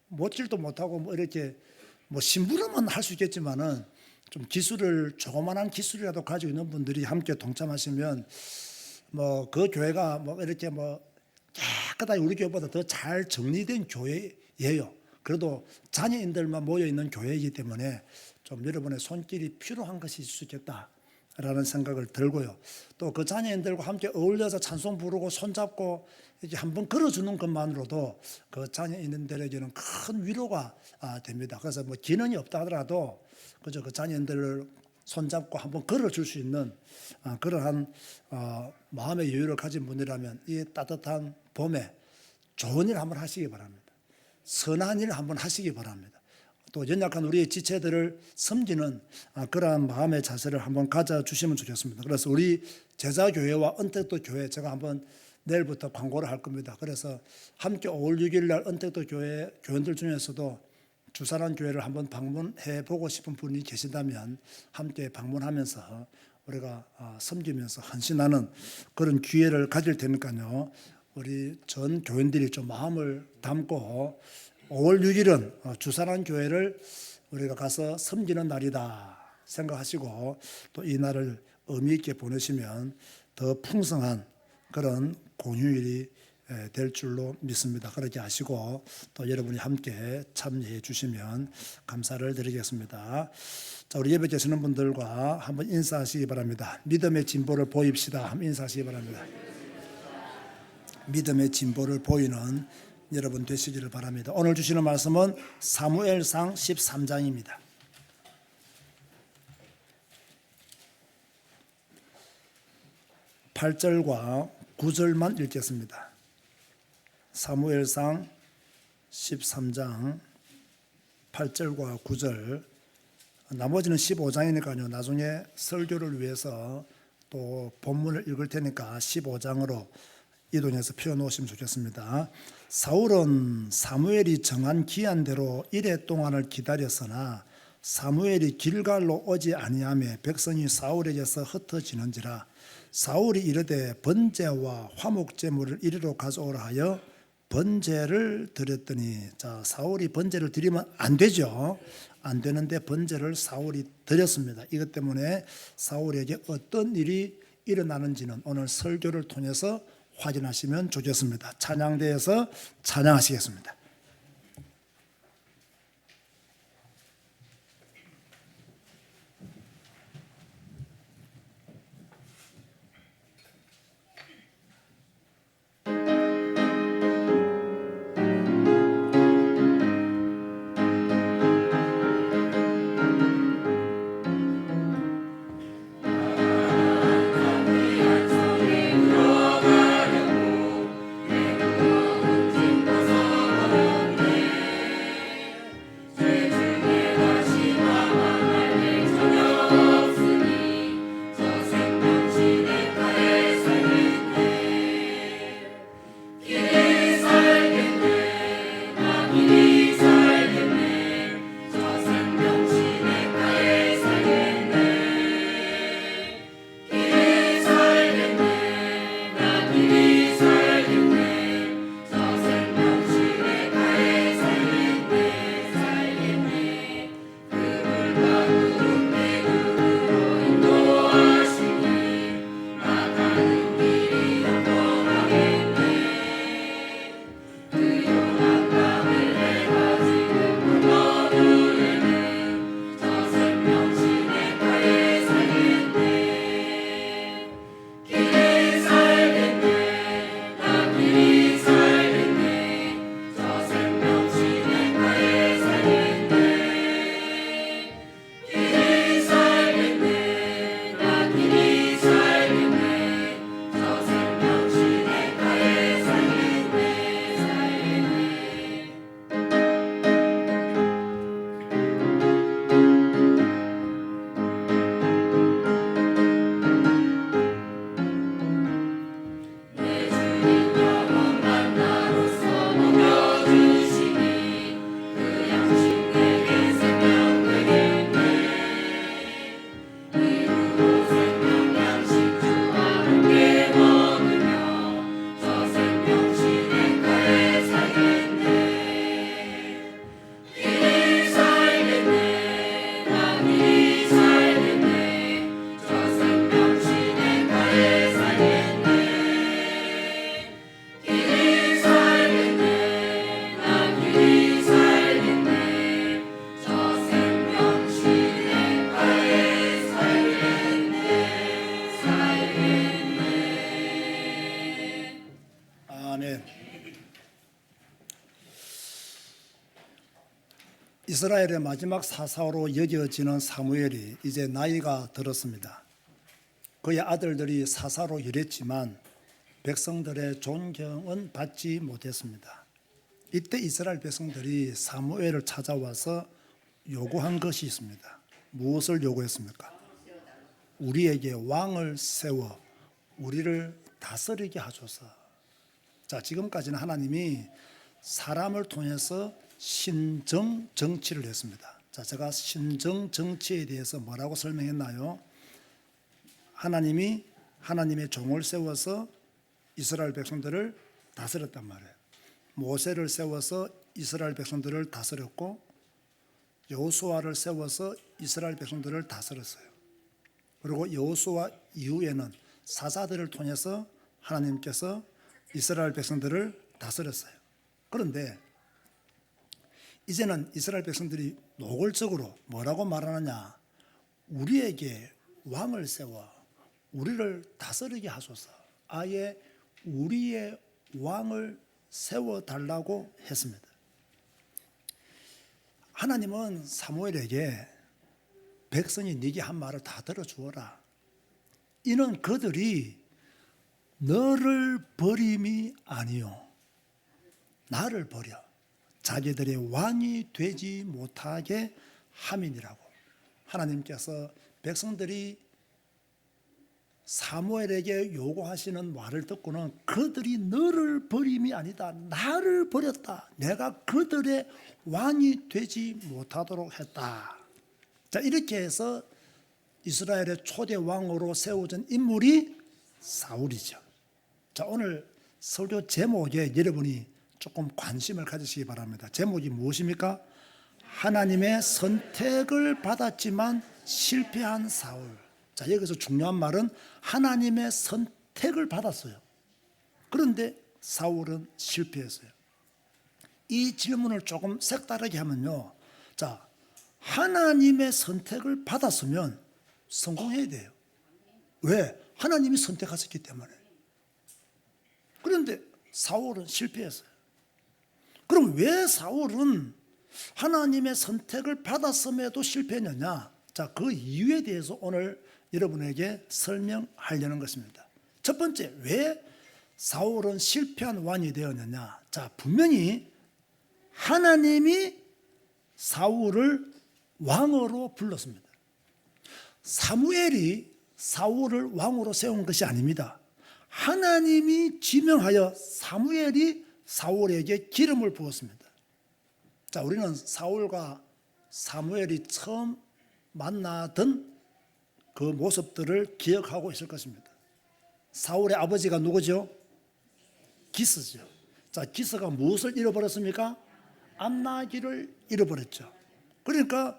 못질도 못하고 이렇게 심부름은 할 수 있겠지만은 좀 기술을, 조그만한 기술이라도 가지고 있는 분들이 함께 동참하시면 그 교회가 이렇게 깨끗하게 우리 교회보다 더 잘 정리된 교회예요. 그래도 자녀인들만 모여 있는 교회이기 때문에 좀 여러분의 손길이 필요한 것이 있을 수 있겠다라는 생각을 들고요. 또 그 자녀인들과 함께 어울려서 찬송 부르고 손잡고 이렇게 한번 걸어주는 것만으로도 그 자녀인들에게는 큰 위로가 됩니다. 그래서 기능이 없다 하더라도 그저 그 자녀인들을 손잡고 한번 걸어줄 수 있는 그러한 마음의 여유를 가진 분이라면 이 따뜻한 봄에 좋은 일 한번 하시기 바랍니다. 선한 일 한번 하시기 바랍니다. 또 연약한 우리의 지체들을 섬기는 그러한 마음의 자세를 한번 가져주시면 좋겠습니다. 그래서 우리 제자교회와 언택도 교회, 제가 한번 내일부터 광고를 할 겁니다. 그래서 함께 5월 6일 날 언택도 교회 교원들 중에서도 주사랑 교회를 한번 방문해 보고 싶은 분이 계신다면 함께 방문하면서 우리가 섬기면서 헌신하는 그런 기회를 가질 테니까요. 우리 전 교인들이 좀 마음을 담고 5월 6일은 주사랑 교회를 우리가 가서 섬기는 날이다 생각하시고 또 이 날을 의미 있게 보내시면 더 풍성한 그런 공휴일이 될 줄로 믿습니다. 그렇게 하시고 또 여러분이 함께 참여해 주시면 감사를 드리겠습니다. 자, 우리 예배 계시는 분들과 한번 인사하시기 바랍니다. 믿음의 진보를 보입시다. 한번 인사하시기 바랍니다. 믿음의 진보를 보이는 여러분 되시기를 바랍니다. 오늘 주시는 말씀은 사무엘상 13장입니다. 8절과 9절만 읽겠습니다. 사무엘상 13장 8절과 9절, 나머지는 15장이니까요. 나중에 설교를 위해서 또 본문을 읽을 테니까 15장으로 이동해서 펴놓으시면 좋겠습니다. 사울은 사무엘이 정한 기한대로 이레 동안을 기다렸으나 사무엘이 길갈로 오지 아니하며 백성이 사울에게서 흩어지는지라. 사울이 이르되 번제와 화목제물을 이리로 가져오라 하여 번제를 드렸더니, 자, 사울이 번제를 드리면 안 되죠. 안 되는데 번제를 사울이 드렸습니다. 이것 때문에 사울에게 어떤 일이 일어나는지는 오늘 설교를 통해서 확인하시면 좋겠습니다. 찬양대에서 찬양하시겠습니다. 아멘. 이스라엘의 마지막 사사로 여겨지는 사무엘이 이제 나이가 들었습니다. 그의 아들들이 사사로 일했지만 백성들의 존경은 받지 못했습니다. 이때 이스라엘 백성들이 사무엘을 찾아와서 요구한 것이 있습니다. 무엇을 요구했습니까? 우리에게 왕을 세워 우리를 다스리게 하소서. 자, 지금까지는 하나님이 사람을 통해서 신정 정치를 했습니다. 자, 제가 신정 정치에 대해서 뭐라고 설명했나요? 하나님이 하나님의 종을 세워서 이스라엘 백성들을 다스렸단 말이에요. 모세를 세워서 이스라엘 백성들을 다스렸고 여호수아를 세워서 이스라엘 백성들을 다스렸어요. 그리고 여호수아 이후에는 사사들을 통해서 하나님께서 이스라엘 백성들을 다스렸어요. 그런데 이제는 이스라엘 백성들이 노골적으로 뭐라고 말하느냐? 우리에게 왕을 세워 우리를 다스리게 하소서. 아예 우리의 왕을 세워달라고 했습니다. 하나님은 사무엘에게 백성이 네게 한 말을 다 들어주어라. 이는 그들이 너를 버림이 아니요 나를 버려 자기들의 왕이 되지 못하게 함이니라고. 하나님께서 백성들이 사무엘에게 요구하시는 말을 듣고는 그들이 너를 버림이 아니다. 나를 버렸다. 내가 그들의 왕이 되지 못하도록 했다. 자, 이렇게 해서 이스라엘의 초대 왕으로 세워진 인물이 사울이죠. 자, 오늘 설교 제목에 여러분이 조금 관심을 가지시기 바랍니다. 제목이 무엇입니까? 하나님의 선택을 받았지만 실패한 사울. 자, 여기서 중요한 말은 하나님의 선택을 받았어요. 그런데 사울은 실패했어요. 이 질문을 조금 색다르게 하면요. 자, 하나님의 선택을 받았으면 성공해야 돼요. 왜? 하나님이 선택하셨기 때문에. 그런데 사울은 실패했어요. 그럼 왜 사울은 하나님의 선택을 받았음에도 실패했느냐? 자, 그 이유에 대해서 오늘 여러분에게 설명하려는 것입니다. 첫 번째, 왜 사울은 실패한 왕이 되었느냐? 자, 분명히 하나님이 사울을 왕으로 불렀습니다. 사무엘이 사울을 왕으로 세운 것이 아닙니다. 하나님이 지명하여 사무엘이 사울에게 기름을 부었습니다. 자, 우리는 사울과 사무엘이 처음 만나던 그 모습들을 기억하고 있을 것입니다. 사울의 아버지가 누구죠? 기스죠. 자, 기스가 무엇을 잃어버렸습니까? 암나기를 잃어버렸죠. 그러니까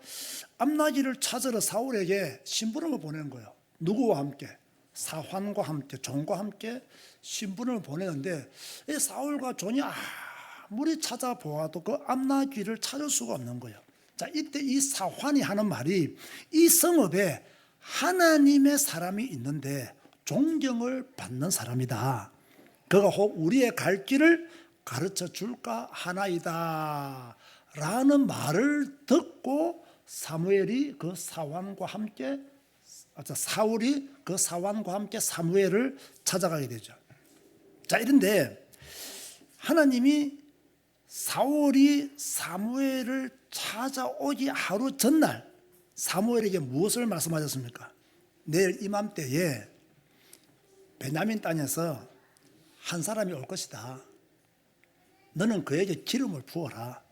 암나기를 찾으러 사울에게 심부름을 보내는 거예요. 누구와 함께? 사환과 함께, 종과 함께 심부름을 보내는데 이 사울과 종이 아무리 찾아보아도 그 암나귀를 찾을 수가 없는 거예요. 자, 이때 이 사환이 하는 말이 이 성읍에 하나님의 사람이 있는데 존경을 받는 사람이다. 그가 혹 우리의 갈 길을 가르쳐 줄까 하나이다 라는 말을 듣고 사무엘이 그 사환과 함께 사울이 그 사환과 함께 사무엘을 찾아가게 되죠. 자, 이런데 하나님이 사울이 사무엘을 찾아오기 하루 전날 사무엘에게 무엇을 말씀하셨습니까? 내일 이맘때에 베냐민 땅에서 한 사람이 올 것이다. 너는 그에게 기름을 부어라.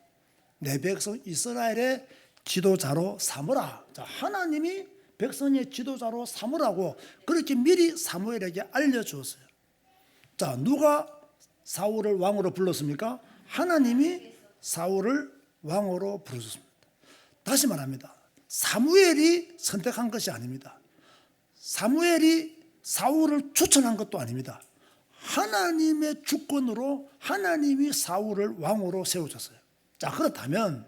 내 백성 이스라엘의 지도자로 삼으라. 자, 하나님이 백성의 지도자로 삼으라고 그렇게 미리 사무엘에게 알려주었어요. 자, 누가 사울을 왕으로 불렀습니까? 하나님이 사울을 왕으로 부르셨습니다. 다시 말합니다. 사무엘이 선택한 것이 아닙니다. 사무엘이 사울을 추천한 것도 아닙니다. 하나님의 주권으로 하나님이 사울을 왕으로 세우셨어요. 자, 그렇다면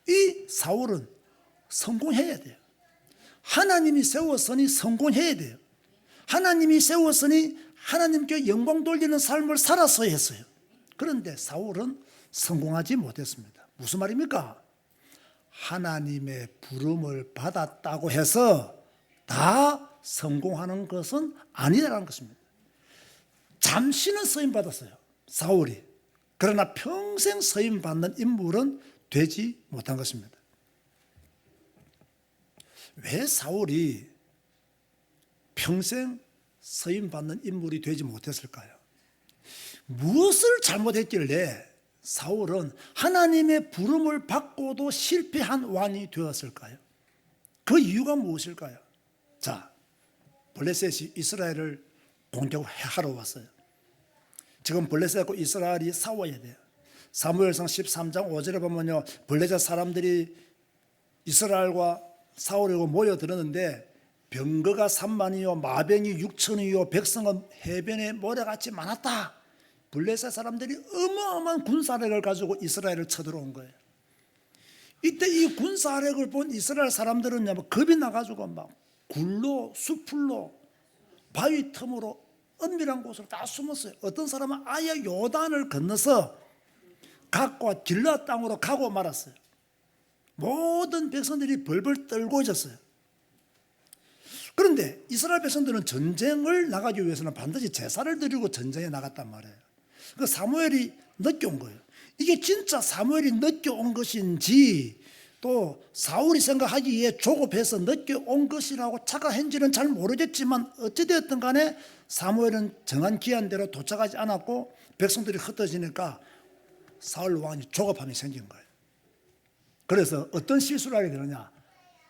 이 사울은 성공해야 돼요. 하나님이 세웠으니 성공해야 돼요. 하나님이 세웠으니 하나님께 영광 돌리는 삶을 살았어야 했어요. 그런데 사울은 성공하지 못했습니다. 무슨 말입니까? 하나님의 부름을 받았다고 해서 다 성공하는 것은 아니라는 것입니다. 잠시는 쓰임 받았어요, 사울이. 그러나 평생 쓰임 받는 인물은 되지 못한 것입니다. 왜 사울이 평생 쓰임 받는 인물이 되지 못했을까요? 무엇을 잘못했길래 사울은 하나님의 부름을 받고도 실패한 왕이 되었을까요? 그 이유가 무엇일까요? 자, 블레셋이 이스라엘을 공격하러 왔어요. 지금 블레셋과 이스라엘이 싸워야 돼요. 사무엘상 13장 5절에 보면요, 블레셋 사람들이 이스라엘과 싸우려고 모여들었는데 병거가 3만이요 마병이 6천이요 백성은 해변에 모래같이 많았다. 블레셋 사람들이 어마어마한 군사력을 가지고 이스라엘을 쳐들어온 거예요. 이때 이 군사력을 본 이스라엘 사람들은 겁이 나가지고 막 굴로 수풀로 바위 틈으로 은밀한 곳으로 다 숨었어요. 어떤 사람은 아예 요단을 건너서 각과 길라 땅으로 가고 말았어요. 모든 백성들이 벌벌 떨고 있었어요. 그런데 이스라엘 백성들은 전쟁을 나가기 위해서는 반드시 제사를 드리고 전쟁에 나갔단 말이에요. 그 사무엘이 늦게 온 거예요. 이게 진짜 사무엘이 늦게 온 것인지 또 사울이 생각하기에 조급해서 늦게 온 것이라고 착각한지는 잘 모르겠지만 어찌되었든 간에 사무엘은 정한 기한대로 도착하지 않았고 백성들이 흩어지니까 사울 왕이 조급함이 생긴 거예요. 그래서 어떤 실수를 하게 되느냐,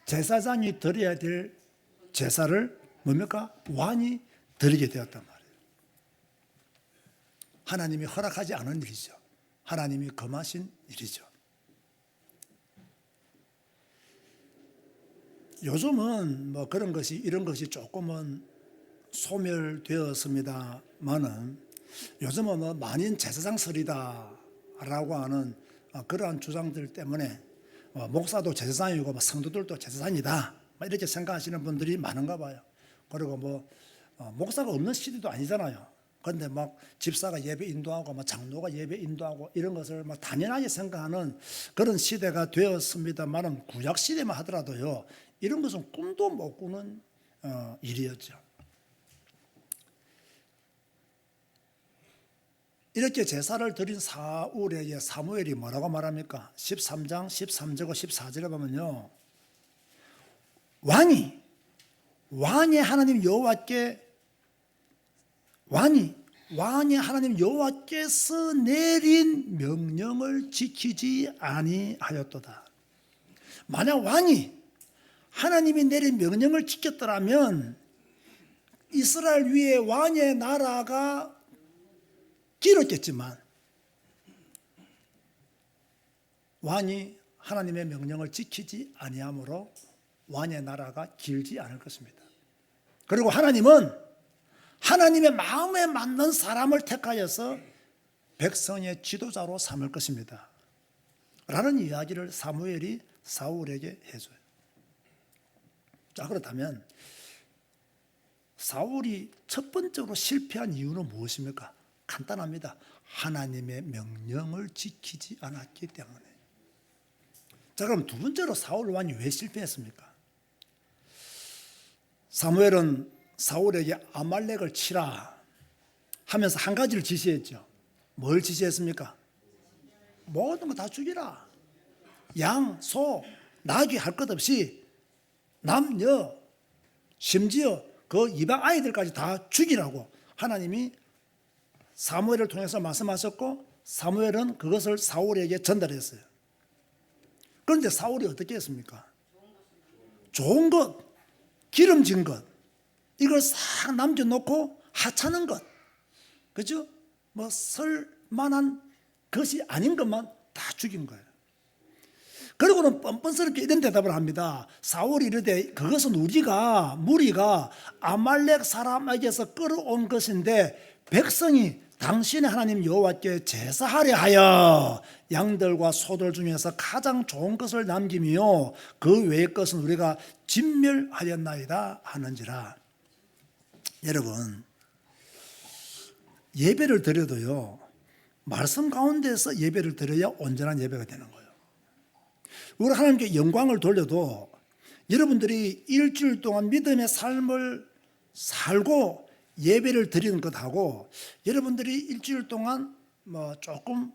제사장이 드려야 될 제사를 뭡니까? 왕이 드리게 되었단 말이에요. 하나님이 허락하지 않은 일이죠. 하나님이 금하신 일이죠. 요즘은 뭐 그런 것이 이런 것이 조금은 소멸되었습니다만은 요즘은 뭐 만인 제사장설이다라고 하는 그러한 주장들 때문에 목사도 제사장이고 성도들도 제사장이다 이렇게 생각하시는 분들이 많은가 봐요. 그리고 목사가 없는 시대도 아니잖아요. 그런데 막 집사가 예배 인도하고 장로가 예배 인도하고 이런 것을 당연하게 생각하는 그런 시대가 되었습니다만은 구약 시대만 하더라도요, 이런 것은 꿈도 못 꾸는 일이었죠. 이렇게 제사를 드린 사울에게 사무엘이 뭐라고 말합니까? 13장 13절과 14절에 보면요, 왕의 하나님 여호와께 왕의 하나님 여호와께서 내린 명령을 지키지 아니하였도다. 만약 왕이 하나님이 내린 명령을 지켰더라면 이스라엘 위에 왕의 나라가 길었겠지만 왕이 하나님의 명령을 지키지 아니하므로 왕의 나라가 길지 않을 것입니다. 그리고 하나님은 하나님의 마음에 맞는 사람을 택하여서 백성의 지도자로 삼을 것입니다. 라는 이야기를 사무엘이 사울에게 해줘요. 자, 그렇다면 사울이 첫 번째로 실패한 이유는 무엇입니까? 간단합니다. 하나님의 명령을 지키지 않았기 때문에. 자, 그럼 두 번째로 사울 왕이 왜 실패했습니까? 사무엘은 사울에게 아말렉을 치라 하면서 한 가지를 지시했죠. 뭘 지시했습니까? 모든 거 다 죽이라. 양, 소, 나귀 할 것 없이 남녀, 심지어 그 이방 아이들까지 다 죽이라고 하나님이 사무엘을 통해서 말씀하셨고, 사무엘은 그것을 사울에게 전달했어요. 그런데 사울이 어떻게 했습니까? 좋은 것, 기름진 것, 이걸 싹 남겨놓고 하찮은 것, 그죠? 설만한 것이 아닌 것만 다 죽인 거예요. 그리고는 뻔뻔스럽게 이런 대답을 합니다. 사울이 이르되 그것은 무리가 아말렉 사람에게서 끌어온 것인데 백성이 당신의 하나님 여호와께 제사하려 하여 양들과 소들 중에서 가장 좋은 것을 남기며 그 외의 것은 우리가 진멸하였나이다 하는지라. 여러분, 예배를 드려도요, 말씀 가운데서 예배를 드려야 온전한 예배가 되는 거예요. 우리 하나님께 영광을 돌려도 여러분들이 일주일 동안 믿음의 삶을 살고 예배를 드리는 것하고 여러분들이 일주일 동안 조금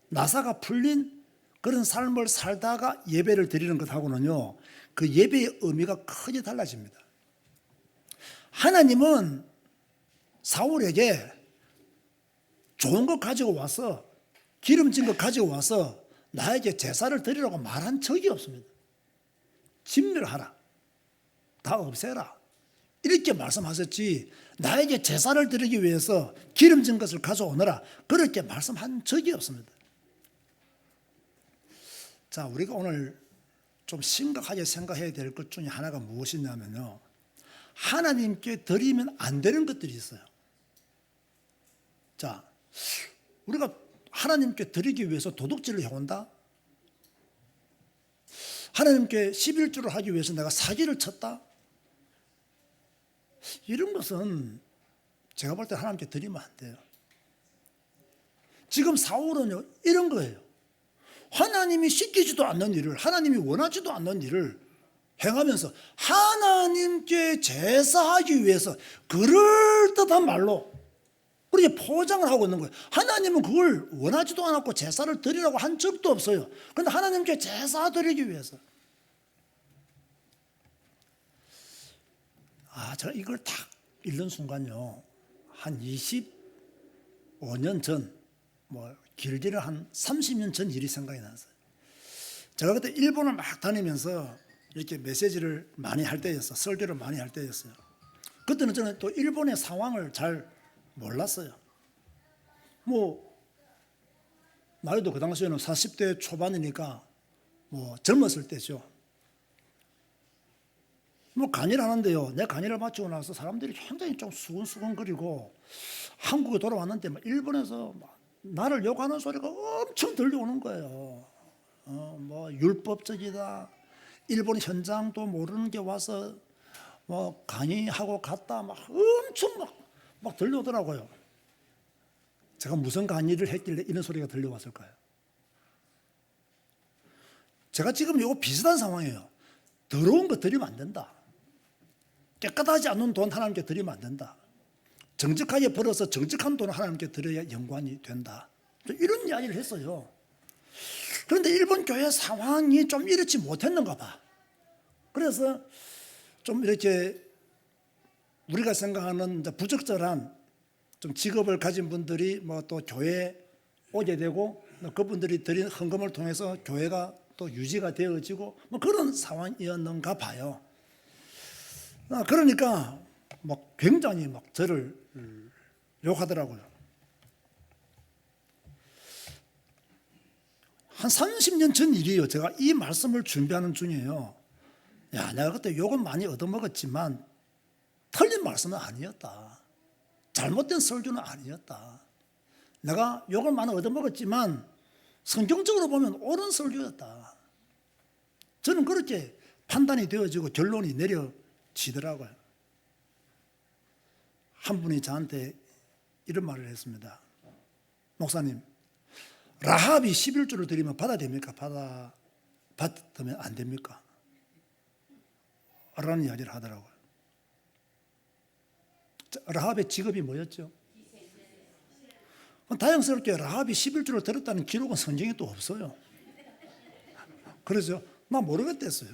나사가 풀린 그런 삶을 살다가 예배를 드리는 것하고는요, 그 예배의 의미가 크게 달라집니다. 하나님은 사울에게 좋은 것 가지고 와서, 기름진 것 가지고 와서 나에게 제사를 드리라고 말한 적이 없습니다. 진멸하라, 다 없애라, 이렇게 말씀하셨지 나에게 제사를 드리기 위해서 기름진 것을 가져오너라, 그렇게 말씀한 적이 없습니다. 자, 우리가 오늘 좀 심각하게 생각해야 될 것 중에 하나가 무엇이냐면요, 하나님께 드리면 안 되는 것들이 있어요. 자, 우리가 하나님께 드리기 위해서 도둑질을 해온다? 하나님께 11조를 하기 위해서 내가 사기를 쳤다? 이런 것은 제가 볼 때 하나님께 드리면 안 돼요. 지금 사울은요, 이런 거예요. 하나님이 시키지도 않는 일을, 하나님이 원하지도 않는 일을 행하면서 하나님께 제사하기 위해서 그럴듯한 말로 그렇게 포장을 하고 있는 거예요. 하나님은 그걸 원하지도 않았고 제사를 드리라고 한 적도 없어요. 그런데 하나님께 제사 드리기 위해서. 제가 이걸 딱 읽는 순간요, 한 25년 전, 길게는 한 30년 전 일이 생각이 났어요. 제가 그때 일본을 막 다니면서 이렇게 메시지를 많이 할 때였어요. 설교를 많이 할 때였어요. 그때는 저는 또 일본의 상황을 잘 몰랐어요. 나이도 그 당시에는 40대 초반이니까 젊었을 때죠. 강의를 하는데요, 내 강의를 마치고 나서 사람들이 굉장히 좀 수근수근거리고 한국에 돌아왔는데 일본에서 나를 욕하는 소리가 엄청 들려오는 거예요. 율법적이다, 일본 현장도 모르는 게 와서 강의하고 갔다, 엄청 막 들려오더라고요. 제가 무슨 강의를 했길래 이런 소리가 들려왔을까요? 제가 지금 이거 비슷한 상황이에요. 더러운 거 드리면 안 된다. 깨끗하지 않은 돈 하나님께 드리면 안 된다. 정직하게 벌어서 정직한 돈을 하나님께 드려야 영광이 된다. 이런 이야기를 했어요. 그런데 일본 교회 상황이 좀 이렇지 못했는가 봐. 그래서 좀 이렇게 우리가 생각하는 부적절한 좀 직업을 가진 분들이 또 교회에 오게 되고, 그분들이 드린 헌금을 통해서 교회가 또 유지가 되어지고 그런 상황이었는가 봐요. 그러니까 굉장히 저를 욕하더라고요. 한 30년 전 일이에요. 제가 이 말씀을 준비하는 중이에요. 내가 그때 욕은 많이 얻어먹었지만 틀린 말씀은 아니었다. 잘못된 설교는 아니었다. 내가 욕을 많이 얻어먹었지만 성경적으로 보면 옳은 설교였다. 저는 그렇게 판단이 되어지고 결론이 내려지더라고요. 한 분이 저한테 이런 말을 했습니다. 목사님, 라합이 11조를 드리면 받아야 됩니까? 받으면 안 됩니까? 라는 이야기를 하더라고요. 라합의 직업이 뭐였죠? 다행스럽게 라합이 11조를 드렸다는 기록은 성경에 또 없어요. 그래서 나 모르겠댔어요.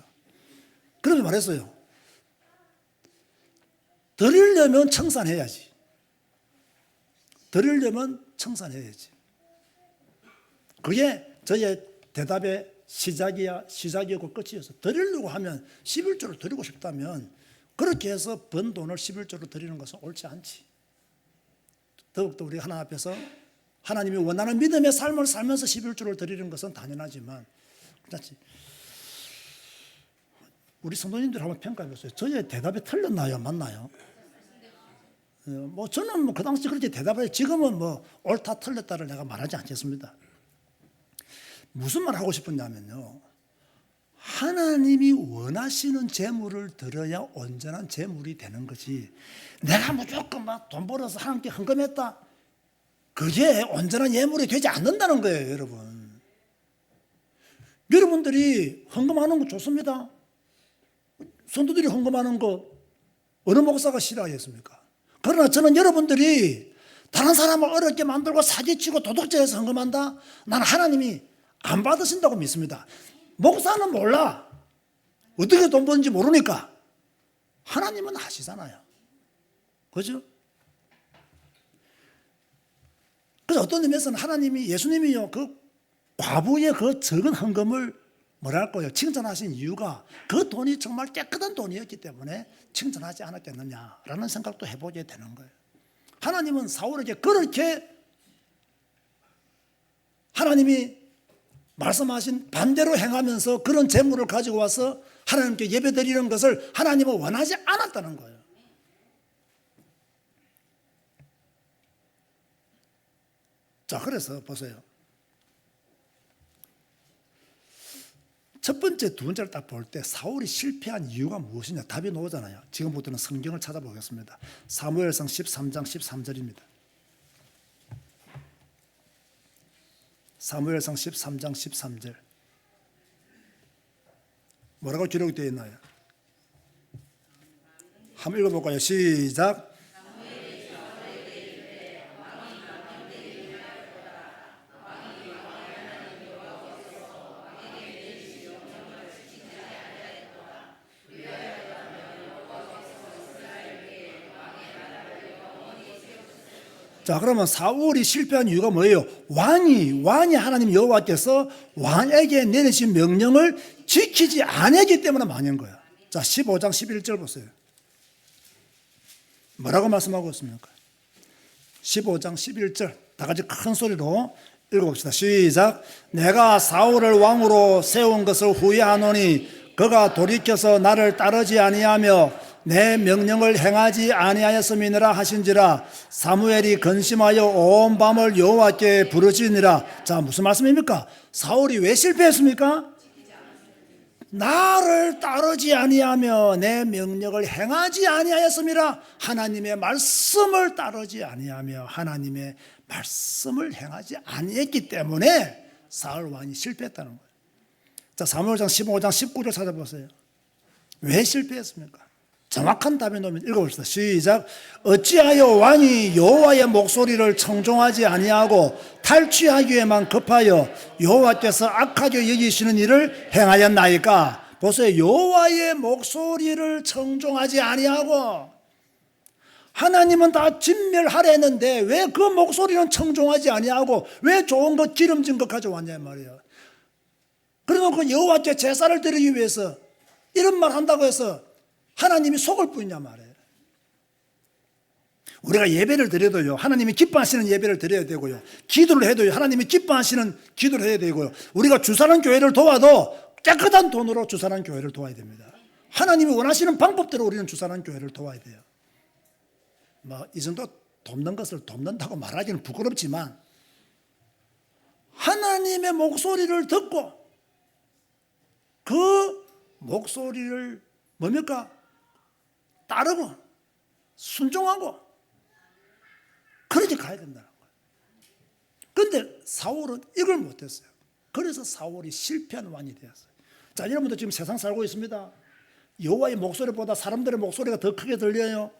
그래서 말했어요. 드리려면 청산해야지. 드리려면 청산해야지. 그게 저의 대답의 시작이었고 끝이었어요. 드리려고 하면 11조를 드리고 싶다면 그렇게 해서 번 돈을 11조로 드리는 것은 옳지 않지. 더욱더 우리 하나님 앞에서 하나님이 원하는 믿음의 삶을 살면서 11조를 드리는 것은 당연하지만, 그렇지. 우리 성도님들 한번 평가해 보세요. 저의 대답이 틀렸나요? 맞나요? 저는 그 당시 그렇게 대답을, 지금은 옳다 틀렸다를 내가 말하지 않겠습니다. 무슨 말 하고 싶었냐면요, 하나님이 원하시는 재물을 드려야 온전한 재물이 되는 거지, 내가 무조건 돈 벌어서 하나님께 헌금했다, 그게 온전한 예물이 되지 않는다는 거예요, 여러분. 여러분들이 헌금하는 거 좋습니다. 성도들이 헌금하는 거 어느 목사가 싫어하겠습니까? 그러나 저는 여러분들이 다른 사람을 어렵게 만들고 사기치고 도둑질해서 헌금한다? 나는 하나님이 안 받으신다고 믿습니다. 목사는 몰라. 어떻게 돈 버는지 모르니까. 하나님은 아시잖아요. 그죠? 그래서 어떤 의미에서는 하나님이, 예수님이요, 그 과부의 그 적은 헌금을 뭐랄까요, 칭찬하신 이유가 그 돈이 정말 깨끗한 돈이었기 때문에 칭찬하지 않았겠느냐라는 생각도 해보게 되는 거예요. 하나님은 사울에게 그렇게 하나님이 말씀하신 반대로 행하면서 그런 재물을 가지고 와서 하나님께 예배드리는 것을 하나님은 원하지 않았다는 거예요. 자, 그래서 보세요. 첫 번째, 두 번째를 딱 볼 때 사울이 실패한 이유가 무엇이냐 답이 나오잖아요. 지금부터는 성경을 찾아보겠습니다. 사무엘상 13장 13절입니다. 사무엘상 13장 13절. 뭐라고 기록되어 있나요? 한번 읽어볼까요? 시작. 자, 그러면 사울이 실패한 이유가 뭐예요? 왕이 하나님 여호와께서 왕에게 내리신 명령을 지키지 않았기 때문에 망한 거야. 자, 15장 11절 보세요. 뭐라고 말씀하고 있습니까? 15장 11절 다 같이 큰 소리로 읽어봅시다. 시작. 내가 사울을 왕으로 세운 것을 후회하노니 그가 돌이켜서 나를 따르지 아니하며 내 명령을 행하지 아니하였음이니라 하신지라. 사무엘이 근심하여 온 밤을 여호와께 부르짖으니라. 자, 무슨 말씀입니까? 사울이 왜 실패했습니까? 나를 따르지 아니하며 내 명령을 행하지 아니하였음이라. 하나님의 말씀을 따르지 아니하며 하나님의 말씀을 행하지 아니했기 때문에 사울 왕이 실패했다는 거예요. 자, 사무엘상 15장 19절 찾아보세요. 왜 실패했습니까? 정확한 답이 나오면 읽어봅시다. 시작. 어찌하여 왕이 여호와의 목소리를 청종하지 아니하고 탈취하기에만 급하여 여호와께서 악하게 여기시는 일을 행하였나이까? 보세요. 여호와의 목소리를 청종하지 아니하고 하나님은 다 진멸하려 했는데 왜 그 목소리는 청종하지 아니하고 왜 좋은 것 기름진 것 가져왔냐 말이에요. 그래놓고 여호와께 제사를 드리기 위해서 이런 말 한다고 해서 하나님이 속을 뿌리냐 말이에요. 우리가 예배를 드려도요, 하나님이 기뻐하시는 예배를 드려야 되고요, 기도를 해도요, 하나님이 기뻐하시는 기도를 해야 되고요, 우리가 주사는 교회를 도와도 깨끗한 돈으로 주사는 교회를 도와야 됩니다. 하나님이 원하시는 방법대로 우리는 주사는 교회를 도와야 돼요. 뭐 이 정도 돕는 것을 돕는다고 말하기는 부끄럽지만 하나님의 목소리를 듣고 그 목소리를 뭡니까? 따르고 순종하고 그렇게 가야 된다는 거예요. 그런데 사울은 이걸 못했어요. 그래서 사울이 실패한 왕이 되었어요. 자, 여러분도 지금 세상 살고 있습니다. 여호와의 목소리보다 사람들의 목소리가 더 크게 들려요.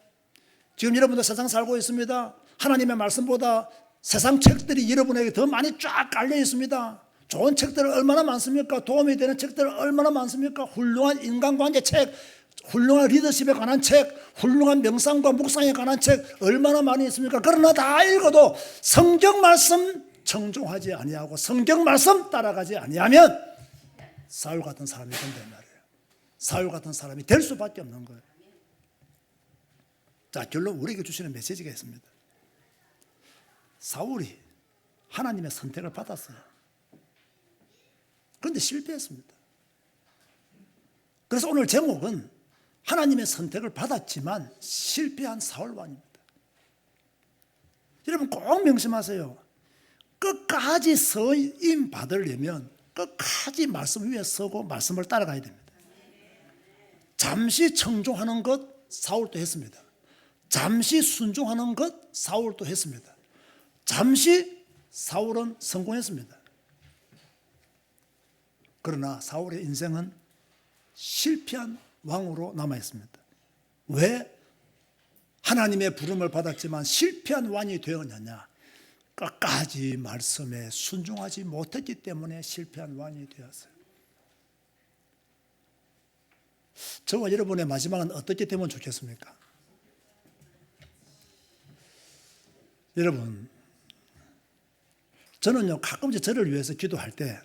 지금 여러분도 세상 살고 있습니다. 하나님의 말씀보다 세상 책들이 여러분에게 더 많이 쫙 깔려 있습니다. 좋은 책들은 얼마나 많습니까? 도움이 되는 책들은 얼마나 많습니까? 훌륭한 인간관계 책, 훌륭한 리더십에 관한 책, 훌륭한 명상과 묵상에 관한 책 얼마나 많이 있습니까? 그러나 다 읽어도 성경 말씀 청종하지 아니하고 성경 말씀 따라가지 아니하면 사울 같은 사람이 된단 말이에요. 사울 같은 사람이 될 수밖에 없는 거예요. 자, 결론 우리에게 주시는 메시지가 있습니다. 사울이 하나님의 선택을 받았어요. 그런데 실패했습니다. 그래서 오늘 제목은 하나님의 선택을 받았지만 실패한 사울 왕입니다. 여러분 꼭 명심하세요. 끝까지 서임 받으려면 끝까지 말씀 위에 서고 말씀을 따라가야 됩니다. 잠시 청종하는 것 사울도 했습니다. 잠시 순종하는 것 사울도 했습니다. 잠시 사울은 성공했습니다. 그러나 사울의 인생은 실패한 왕으로 남아있습니다. 왜? 하나님의 부름을 받았지만 실패한 왕이 되었느냐? 끝까지 말씀에 순종하지 못했기 때문에 실패한 왕이 되었어요. 저와 여러분의 마지막은 어떻게 되면 좋겠습니까? 여러분, 저는요 가끔 저를 위해서 기도할 때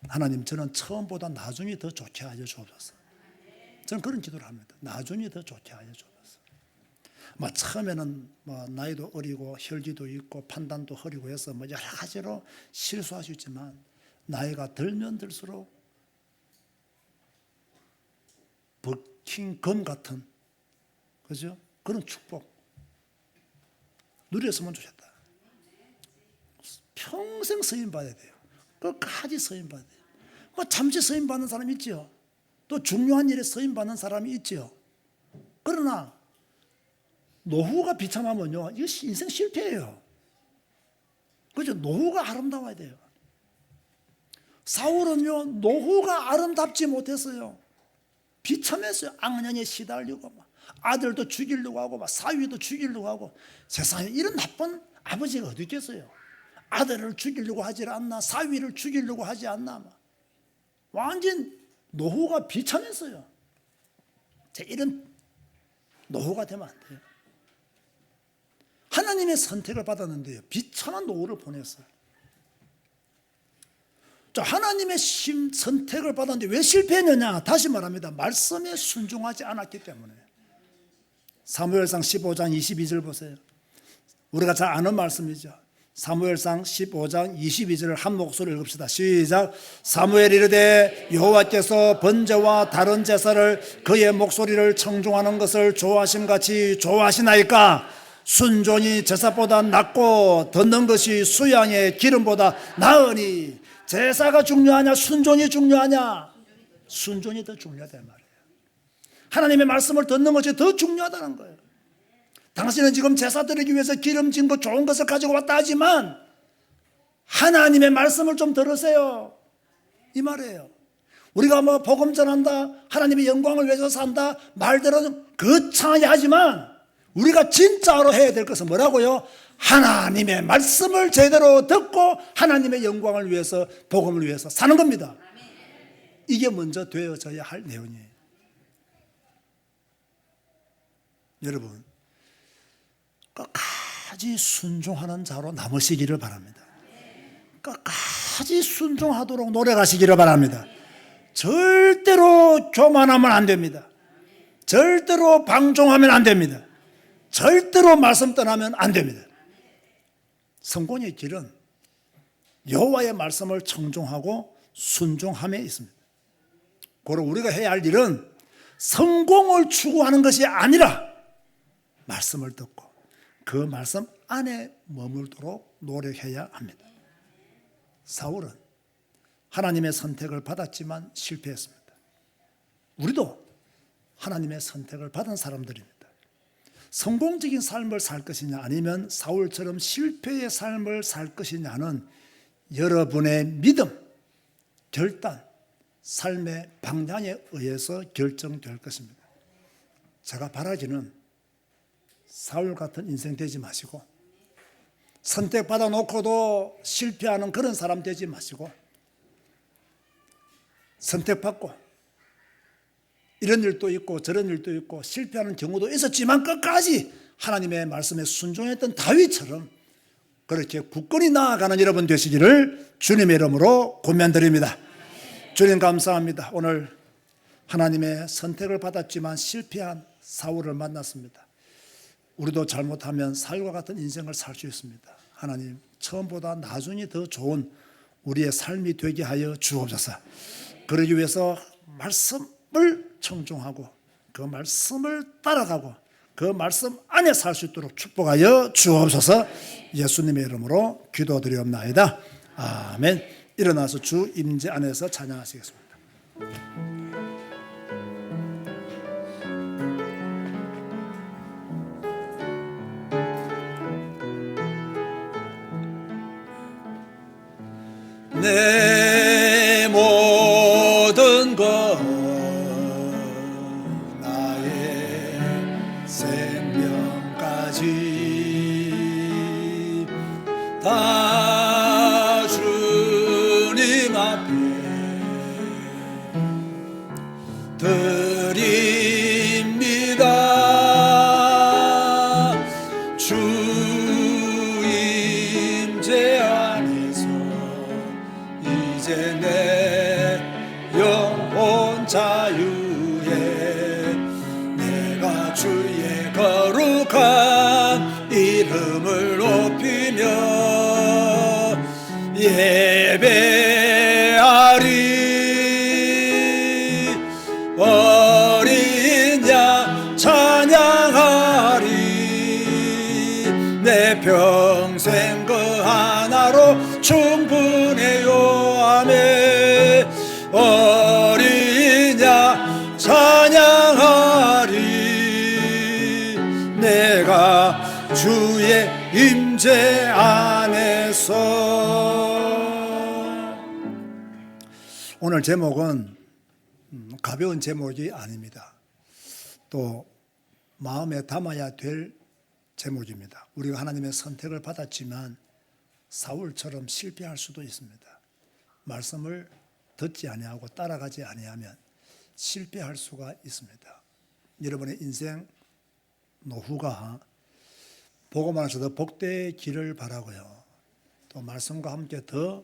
하나님, 저는 처음보다 나중이 더 좋게 하여 주옵소서. 저는 그런 기도를 합니다. 나중이 더 좋게 하여 주옵소서. 처음에는 나이도 어리고 혈기도 있고 판단도 흐리고 해서 여러 가지로 실수할 수 있지만 나이가 들면 들수록 버킨 검 같은, 그죠? 그런 축복 누렸으면 좋겠다. 평생 쓰임 받아야 돼요. 끝까지 쓰임 받아야 돼요. 잠시 쓰임 받는 사람이 있죠. 또 중요한 일에 쓰임 받는 사람이 있죠. 그러나 노후가 비참하면요, 이거 인생 실패예요. 그죠? 노후가 아름다워야 돼요. 사울은요, 노후가 아름답지 못했어요. 비참했어요. 악년에 시달리고 아들도 죽이려고 하고 사위도 죽이려고 하고, 세상에 이런 나쁜 아버지가 어디 있겠어요? 아들을 죽이려고 하지 않나, 사위를 죽이려고 하지 않나, 완전 노후가 비참했어요. 이런 노후가 되면 안 돼요. 하나님의 선택을 받았는데요, 비참한 노후를 보냈어요. 하나님의 선택을 받았는데 왜 실패했느냐? 다시 말합니다. 말씀에 순종하지 않았기 때문에. 사무엘상 15장 22절 보세요. 우리가 잘 아는 말씀이죠. 사무엘상 15장 22절을 한 목소리로 읽읍시다. 시작. 사무엘이 이르되 여호와께서 번제와 다른 제사를 그의 목소리를 청종하는 것을 좋아하심같이 좋아하시나이까? 순종이 제사보다 낫고 듣는 것이 수양의 기름보다 나으니. 제사가 중요하냐, 순종이 중요하냐? 순종이 더 중요하단 말이에요. 하나님의 말씀을 듣는 것이 더 중요하다는 거예요. 당신은 지금 제사 드리기 위해서 기름진 것, 좋은 것을 가지고 왔다 하지만 하나님의 말씀을 좀 들으세요, 이 말이에요. 우리가 복음 전한다, 하나님의 영광을 위해서 산다, 말대로는 거창하게 하지만 우리가 진짜로 해야 될 것은 뭐라고요? 하나님의 말씀을 제대로 듣고 하나님의 영광을 위해서, 복음을 위해서 사는 겁니다. 이게 먼저 되어져야 할 내용이에요. 여러분, 끝까지 순종하는 자로 남으시기를 바랍니다. 끝까지 순종하도록 노력하시기를 바랍니다. 절대로 교만하면 안 됩니다. 절대로 방종하면 안 됩니다. 절대로 말씀 떠나면 안 됩니다. 성공의 길은 여호와의 말씀을 청종하고 순종함에 있습니다. 그리고 우리가 해야 할 일은 성공을 추구하는 것이 아니라 말씀을 듣고 그 말씀 안에 머물도록 노력해야 합니다. 사울은 하나님의 선택을 받았지만 실패했습니다. 우리도 하나님의 선택을 받은 사람들입니다. 성공적인 삶을 살 것이냐 아니면 사울처럼 실패의 삶을 살 것이냐는 여러분의 믿음, 결단, 삶의 방향에 의해서 결정될 것입니다. 제가 바라기는 사울 같은 인생 되지 마시고, 선택받아 놓고도 실패하는 그런 사람 되지 마시고, 선택받고 이런 일도 있고 저런 일도 있고 실패하는 경우도 있었지만 끝까지 하나님의 말씀에 순종했던 다윗처럼 그렇게 굳건히 나아가는 여러분 되시기를 주님의 이름으로 권면드립니다. 주님 감사합니다. 오늘 하나님의 선택을 받았지만 실패한 사울을 만났습니다. 우리도 잘못하면 사울과 같은 인생을 살 수 있습니다. 하나님, 처음보다 나중이 더 좋은 우리의 삶이 되게 하여 주옵소서. 그러기 위해서 말씀을 청종하고 그 말씀을 따라가고 그 말씀 안에 살 수 있도록 축복하여 주옵소서. 예수님의 이름으로 기도드리옵나이다. 아멘. 일어나서 주 임재 안에서 찬양하시겠습니다. 내 모든 것 나의 생명까지 다 주님 앞에 드립니다. 주 임재 안에서 이제 내 영혼 자유에 내가 주의 거룩한 이름을 높이며 예배하리. 어린 양 찬양하리. 내 평생 그 하나로 충분해요. 아멘. 어린 양 찬양하리. 내가 주의 임재 안에서. 오늘 제목은 가벼운 제목이 아닙니다. 또 마음에 담아야 될 제목입니다. 우리가 하나님의 선택을 받았지만 사울처럼 실패할 수도 있습니다. 말씀을 듣지 아니하고 따라가지 아니하면 실패할 수가 있습니다. 여러분의 인생 노후가 복음 안에서 더 복되기를 바라고요. 또 말씀과 함께 더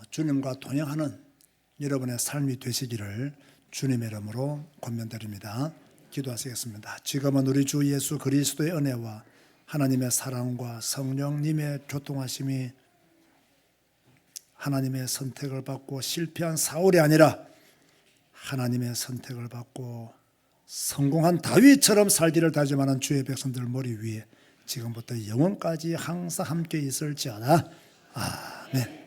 주님과 동행하는 여러분의 삶이 되시기를 주님의 이름으로 권면드립니다. 기도하시겠습니다. 지금은 우리 주 예수 그리스도의 은혜와 하나님의 사랑과 성령님의 교통하심이 하나님의 선택을 받고 실패한 사울이 아니라 하나님의 선택을 받고 성공한 다윗처럼 살기를 다짐하는 주의 백성들 머리 위에 지금부터 영원까지 항상 함께 있을지어다. 아멘.